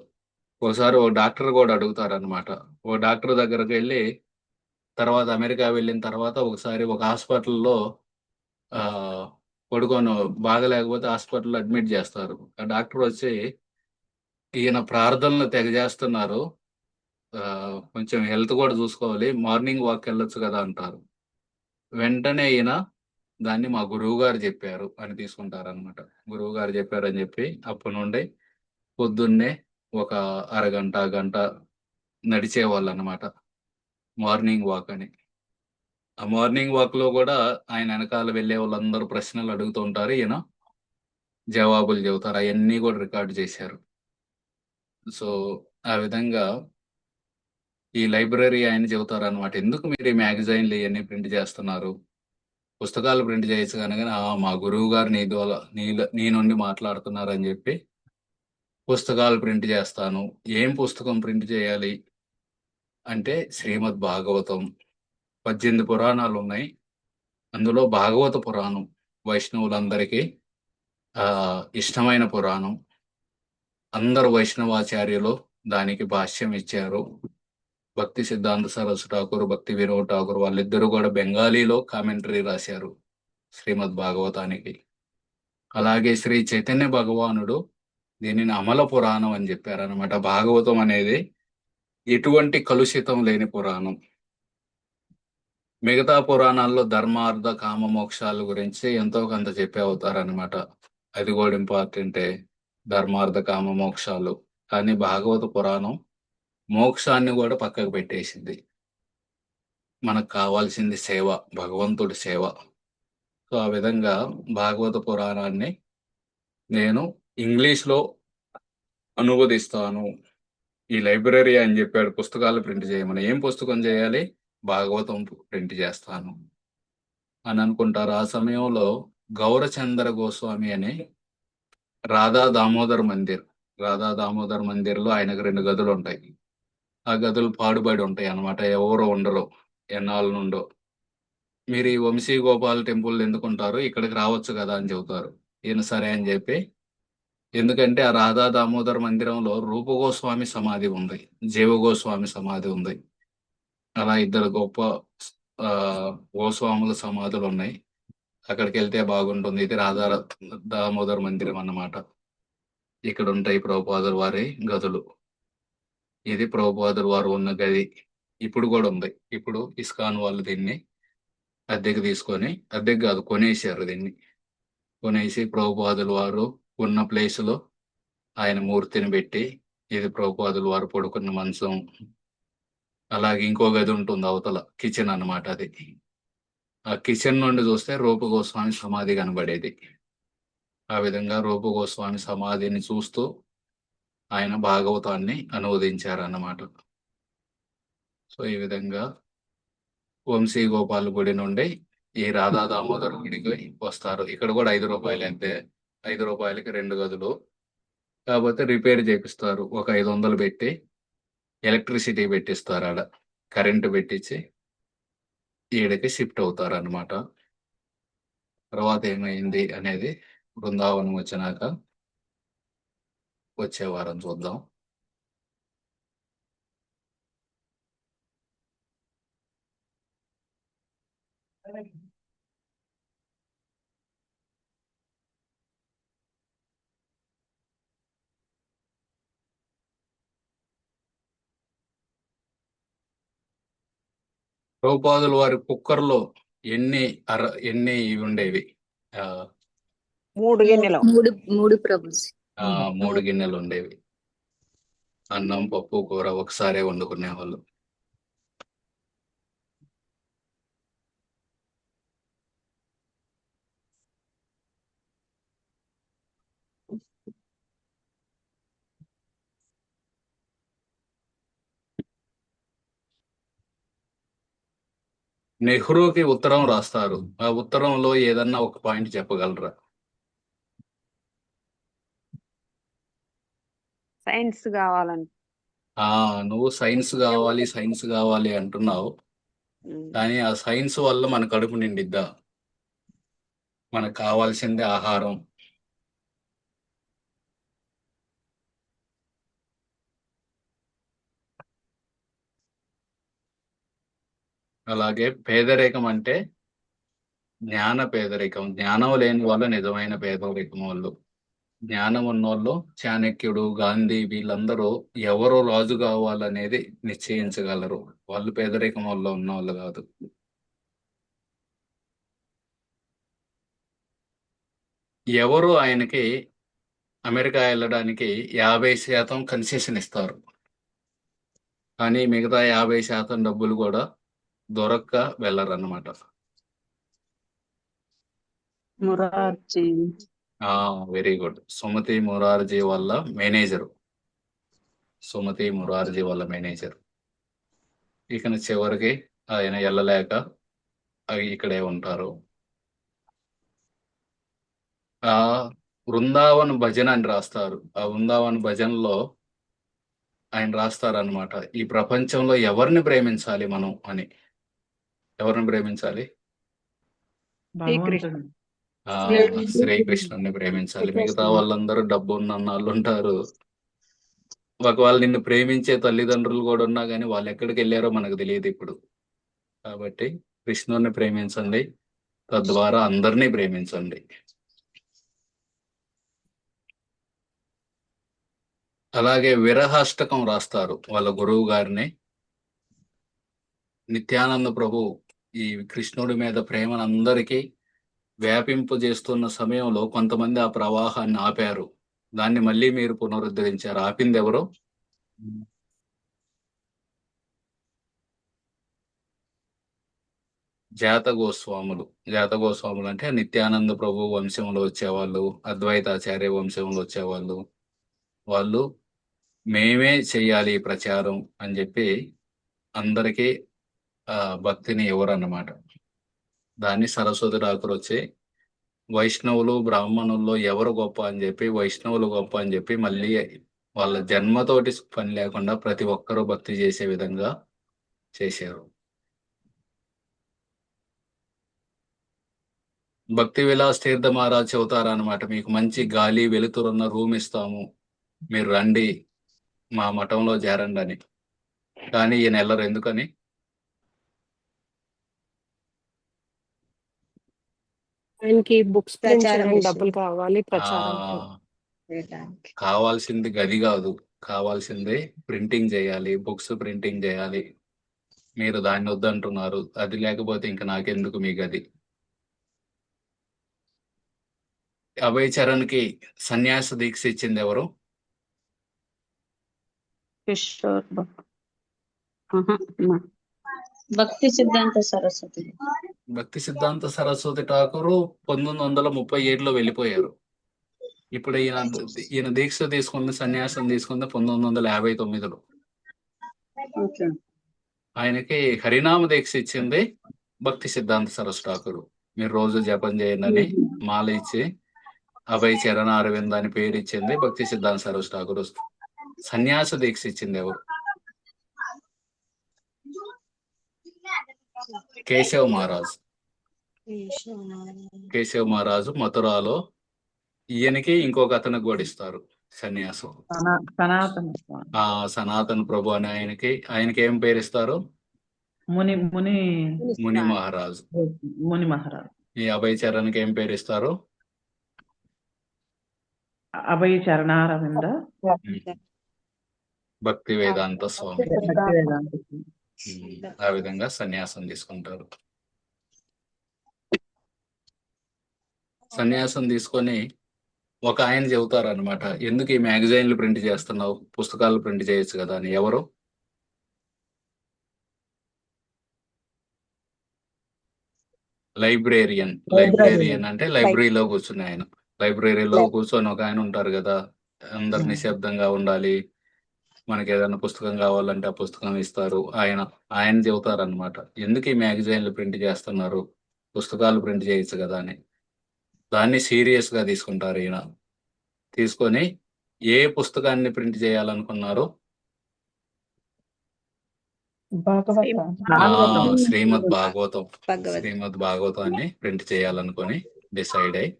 ఒకసారి ఓ డాక్టర్ కూడా అడుగుతారనమాట. ఓ డాక్టర్ దగ్గరకు వెళ్ళి, తర్వాత అమెరికా వెళ్ళిన తర్వాత ఒకసారి ఒక హాస్పిటల్లో ఆ పడుకొని బాగలేకపోతే హాస్పిటల్లో అడ్మిట్ చేస్తారు. ఆ డాక్టర్ వచ్చి, ఈయన ప్రార్థనలు తెగ చేస్తున్నారు, కొంచెం హెల్త్ కూడా చూసుకోవాలి, మార్నింగ్ వాక్ వెళ్ళొచ్చు కదా అంటారు. వెంటనే ఈయన దాన్ని మా గురువు గారు చెప్పారు అని తీసుకుంటారనమాట. గురువు గారు చెప్పారని చెప్పి అప్పటి నుండి పొద్దున్నే ఒక అరగంట, గంట నడిచేవాళ్ళనమాట. మార్నింగ్ వాక్ అని. ఆ మార్నింగ్ వాక్‌లో గూడా ఆయన ఎనకాల వెళ్ళే వాళ్ళందరూ ప్రశ్నలు అడుగుతూ ఉంటారు. ఈయన జవాబులు చెబుతారు. అయన్నీ గూడా రికార్డ్ చేశారు. సో, ఆ విధంగా ఈ లైబ్రరీ ఆయన చెబుతారనమాట. "ఎందుకు మీరు ఈ మ్యాగజైన్‌లు ఇయన్నీ ప్రింట్ చేస్తున్నారు? పుస్తకాలు ప్రింట్ చేయొచ్చు అనగానే, "ఆ! మా గురువుగారు నీ ద్వారా నీ నుండి మాట్లాడుతున్నారని" చెప్పి పుస్తకాలు ప్రింట్ చేస్తాను. ఏం పుస్తకం ప్రింట్ చేయాలి అంటే, శ్రీమద్ భాగవతం 18 పురాణాలున్నాయి. అందులో భాగవత పురాణం వైష్ణవులందరికీ ఇష్టమైన పురాణం. అందరు వైష్ణవాచార్యులు దానికి భాష్యం ఇచ్చారు. భక్తి సిద్ధాంత సరస్వతి ఠాకూర్, భక్తి వినోద్ ఠాకూర్ వాళ్ళిద్దరూ కూడా బెంగాలీలో కామెంటరీ రాశారు శ్రీమద్ భాగవతానికి. అలాగే శ్రీ చైతన్య భగవానుడు దీనిని అమల పురాణం అని చెప్పారనమాట. భాగవతం అనేది ఎటువంటి కలుషితం లేని పురాణం. మిగతా పురాణాల్లో ధర్మార్థ కామ మోక్షాల గురించి ఎంతో కొంత చెప్పే అవుతారనమాట. అది కూడా ఇంపార్టెంటే, ధర్మార్థ కామ మోక్షాలు. కానీ భాగవత పురాణం మోక్షాన్ని కూడా పక్కకు పెట్టేసింది. మనకు కావాల్సింది సేవ, భగవంతుడి సేవ. సో, ఆ విధంగా భాగవత పురాణాన్ని నేను ఇంగ్లీష్‌లో అనువదిస్తాను. ఈ లైబ్రరీ అని చెప్పాడు పుస్తకాలు ప్రింట్ చేయమని. ఏం పుస్తకం చేయాలి? భాగవతం ప్రింట్ చేస్తాను అని అనుకుంటారు. ఆ సమయంలో గౌరచంద్ర గోస్వామి అని రాధా దామోదర్ మందిర్, రాధా దామోదర్ మందిర్‌లో ఆయనకు 2 గదులుంటాయి. ఆ గదులు పాడుబడి ఉంటాయన్నమాట. ఎవరు ఉండరు. ఎన్నాళ్ళ నుండో. మీరు ఈ వంశీ గోపాల్ టెంపుల్ ఎందుకుంటారు? ఇక్కడికి రావచ్చు కదా! అని చెబుతారు. ఈయన సరే అని చెప్పి, ఎందుకంటే ఆ రాధా దామోదర్ మందిరంలో రూప గోస్వామి సమాధి ఉంది. జీవ గోస్వామి సమాధి ఉంది. అలా ఇద్దరు గొప్ప గోస్వాముల సమాధులున్నాయి. అక్కడికెళ్తే బాగుంటుంది. ఇది రాధా దామోదర్ మందిరం అన్నమాట. ఇక్కడుంటాయి ప్రభుపాదుల వారి గదులు. ఇది ప్రభుపాదుల వారు ఉన్న గది. ఇప్పుడు గూడా ఉంది. ఇప్పుడు ఇస్కాన్ వాళ్ళు దీన్ని అద్దెకు తీసుకొని, అద్దెకు గాదు కొనేసారు దీన్ని. కొనేసి ప్రభుపాదుల వారు ఉన్న ప్లేస్‌లో ఆయన మూర్తిని బెట్టి, ఇది ప్రభుపాదుల వారు పడుకున్న మంచం. అలాగే ఇంకో గది ఉంటుంది అవతల. కిచెన్ అన్నమాట అది. ఆ కిచెన్ నుండి చూస్తే రూప గోస్వామి సమాధి కనబడేది. ఆ విధంగా రూప గోస్వామి సమాధిని చూస్తూ ఆయన భాగవతాన్ని అనువదించారన్నమాట. సో, ఈ విధంగా వంశీ గోపాల్ గుడి నుండి ఈ రాధా దామోదర్ గుడికి వస్తారు. ఇక్కడ కూడా రూ. 5 అంతే. రూ. 5కి 2 గదులు. కాపోతే రిపేర్ చేపిస్తారు. ఒక 500 పెట్టి ఎలక్ట్రిసిటీ పెట్టిస్తారాడ. కరెంట్ పెట్టించి ఈడకి షిఫ్ట్ అవుతారన్నమాట. తర్వాత ఏమైంది అనేది బృందావనం వచ్చినాక వచ్చే వారం చూద్దాం. ప్రభుపాదుల వారి కుక్కర్‌లో ఎన్ని ఎన్ని ఇవి ఉండేవి? ఆహ్, 3 గిన్నెలు. 3 ప్రభుస్. 3 గిన్నెలుండేవి. అన్నం, పప్పు, కూర ఒకసారే వండుకునేవాళ్ళు. నెహ్రూకి ఉత్తరం రాస్తారు. ఆ ఉత్తరంలో ఏదన్నా ఒక పాయింట్ చెప్పగలరా? సైన్స్ కావాలని. నువ్వు సైన్స్ గావాలి అంటున్నావు. కానీ ఆ సైన్స్ వల్ల మన కడుపు నిండిద్దా? మనకు కావాల్సింది ఆహారం. అలాగే పేదరికం అంటే జ్ఞాన పేదరికం. జ్ఞానం లేని వాళ్ళు నిజమైన పేదరికం వాళ్ళు. జ్ఞానం ఉన్నోళ్ళు చాణక్యుడు, గాంధీ వీళ్ళందరూ ఎవరు రాజు కావాలనేది నిశ్చయించగలరు. వాళ్ళు పేదరికం వల్ల ఉన్నోళ్ళు కాదు. ఎవరు ఆయనకి అమెరికా వెళ్ళడానికి 50% కన్సెషన్ ఇస్తారు. కానీ మిగతా 50% డబ్బులు కూడా దొరక్క వెళ్ళరన్నమాట. మురార్జీ. Very good. సుమతి మొరార్జీ వాళ్ళ మేనేజరు. సుమతి మొరార్జీ వాళ్ళ మేనేజర్. ఇక చివరికి ఆయన వెళ్ళలేక ఇక్కడే ఉంటారు. ఆ బృందావన్ భజన అని రాస్తారు. ఆ బృందావన్ భజనలో ఆయన రాస్తారనమాట, ఈ ప్రపంచంలో ఎవరిని ప్రేమించాలి మనం అని. ఎవరిని ప్రేమించాలి? శ్రీకృష్ణ. భగవంతుడు. శ్రీకృష్ణుని ప్రేమించాలి. మిగతా వాళ్ళందరూ డబ్బు ఉన్న వాళ్ళు ఉంటారు. ఒకవేళ నిన్ను ప్రేమించే తల్లిదండ్రులు కూడా ఉన్నా కానీ వాళ్ళు ఎక్కడికి వెళ్ళారో మనకు తెలియదు ఇప్పుడు. కాబట్టి కృష్ణుని ప్రేమించండి, తద్వారా అందరినీ ప్రేమించండి. అలాగే విరహాష్టకం రాస్తారు వాళ్ళ గురువు గారిని. నిత్యానంద ప్రభు ఈ కృష్ణుడి మీద ప్రేమను అందరికీ వ్యాపింపజేస్తున్న సమయంలో కొంతమంది ఆ ప్రవాహాన్ని ఆపారు. దాన్ని మళ్ళీ మీరు పునరుద్ధరించారు. ఆపింది ఎవరు? జాతగోస్వాములు. జాతగోస్వాములు అంటే నిత్యానంద ప్రభు వంశంలో వచ్చేవాళ్ళు, అద్వైతాచార్య వంశంలో వచ్చేవాళ్ళు. వాళ్ళు మేమే చెయ్యాలి ఈ ప్రచారం అని చెప్పి అందరికీ భక్తిని ఇవ్వరన్నమాట. దాన్ని సరస్వతి ఠాకూర్ వచ్చి వైష్ణవులు బ్రాహ్మణుల్లో ఎవరు గొప్ప అని చెప్పి, వైష్ణవులు గొప్ప అని చెప్పి మళ్ళీ వాళ్ళ జన్మతోటి పని లేకుండా ప్రతి ఒక్కరూ భక్తి చేసే విధంగా చేశారు. భక్తి విలాస్ తీర్థ మహారాజ్ చెబుతారనమాట, మీకు మంచి గాలి వెలుతురున్న రూమ్ ఇస్తాము, మీరు రండి మా మఠంలో చేరండి అని. కానీ ఈయన వెళ్ళరు. ఎందుకని? ఆయనకి బుక్స్ ప్రింట్ ప్రచారం చేయడానికి విషయం. డబ్బులు కావాలి, ఆ ప్రచారానికి. చేయడానికి. కావాల్సింది గది కాదు, కావాల్సింది ప్రింటింగ్ చేయాలి, బుక్స్ ప్రింటింగ్ చేయాలి. మీరు దాన్ని వద్దంటున్నారు. అది లేకపోతే ఇంక నాకెందుకు మీ గది. అభయ్ చరణ్ కి సన్యాస దీక్ష ఇచ్చింది ఎవరు? కిషోర్ భక్తి సిద్ధాంత సరస్వతి. భక్తి సిద్ధాంత సరస్వతి ఠాకూర్ 1937లో వెళ్ళిపోయారు. ఇప్పుడు ఈయన దీక్ష తీసుకుంది, సన్యాసం తీసుకుంది 1959లో. ఆయనకి హరినామ దీక్ష ఇచ్చింది భక్తి సిద్ధాంత సరస్వతి ఠాకూర్. మీరు రోజు జపం చేయండి అని మాల ఇచ్చి అభయ్ చరణ్ అరవింద్ అని పేరు ఇచ్చింది భక్తి సిద్ధాంత సరస్వతి ఠాకూర్. సన్యాస దీక్ష ఇచ్చింది ఎవరు? కేశవ్ మహారాజ్. కేశవ్ మహారాజు మథురాలో. ఈయనకి ఇంకొక అతనికి కూడా ఇస్తారు సన్యాసం. సనాతన స్వామి. సనాతన ప్రభు అని ఆయనకి ఏం పేరు ఇస్తారు? ముని ముని ముని మహారాజు. ముని మహారాజ్. ఈ అభయ్ చరణ్కి ఏం పేరు ఇస్తారు? అభయ చరణారవింద భక్తి వేదాంత స్వామి. భక్తి వేదాంత. ఆ విధంగా సన్యాసం తీసుకుంటారు. సన్యాసం తీసుకొని ఒక ఆయన చెబుతారు అనమాట, ఎందుకు ఈ మ్యాగజైన్లు ప్రింట్ చేస్తున్నావు, పుస్తకాలు ప్రింట్ చేయొచ్చు కదా అని. ఎవరు? లైబ్రేరియన్. లైబ్రేరియన్ అంటే లైబ్రరీలో కూర్చుని ఆయన. లైబ్రరీలో కూర్చొని ఒక ఆయన ఉంటారు కదా, అందరు నిశ్శబ్దంగా ఉండాలి, మనకి ఏదైనా పుస్తకం కావాలంటే ఆ పుస్తకం ఇస్తారు. ఆయన చెబుతారు అనమాట, ఎందుకు ఈ మ్యాగజైన్లు ప్రింట్ చేస్తున్నారు, పుస్తకాలు ప్రింట్ చేయొచ్చు కదా అని. దాన్ని సీరియస్ గా తీసుకుంటారు ఈయన. తీసుకొని ఏ పుస్తకాన్ని ప్రింట్ చేయాలనుకున్నారు? శ్రీమద్ భాగవతం. శ్రీమద్ భాగవతాన్ని ప్రింట్ చేయాలనుకొని డిసైడ్ అయి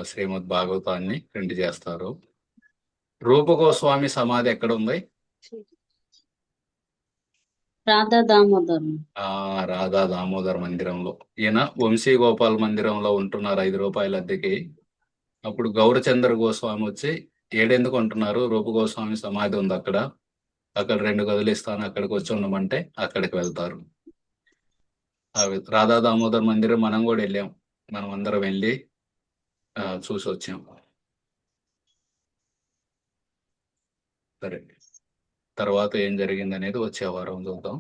శ్రీమద్ భాగవతాన్ని ప్రింట్ చేస్తారు. రూప గోస్వామి సమాధి ఎక్కడ ఉంది? రాధా దామోదర్ మందిరంలో. ఈయన వంశీ గోపాల్ మందిరంలో ఉంటున్నారు 5 రూపాయల అద్దెకి. అప్పుడు గౌరచంద్ర గోస్వామి వచ్చి, ఏడెందుకు ఉంటున్నారు, రూప గోస్వామి సమాధి ఉంది అక్కడ 2 గదులు ఇస్తాను, అక్కడికి వచ్చి ఉండమంటే అక్కడికి వెళ్తారు. రాధా దామోదర్ మందిరం మనం కూడా వెళ్ళాం. మనం అందరం వెళ్ళి చూసి వచ్చాం. సరే, తర్వాత ఏం జరిగింది అనేది వచ్చే వారం చూద్దాం.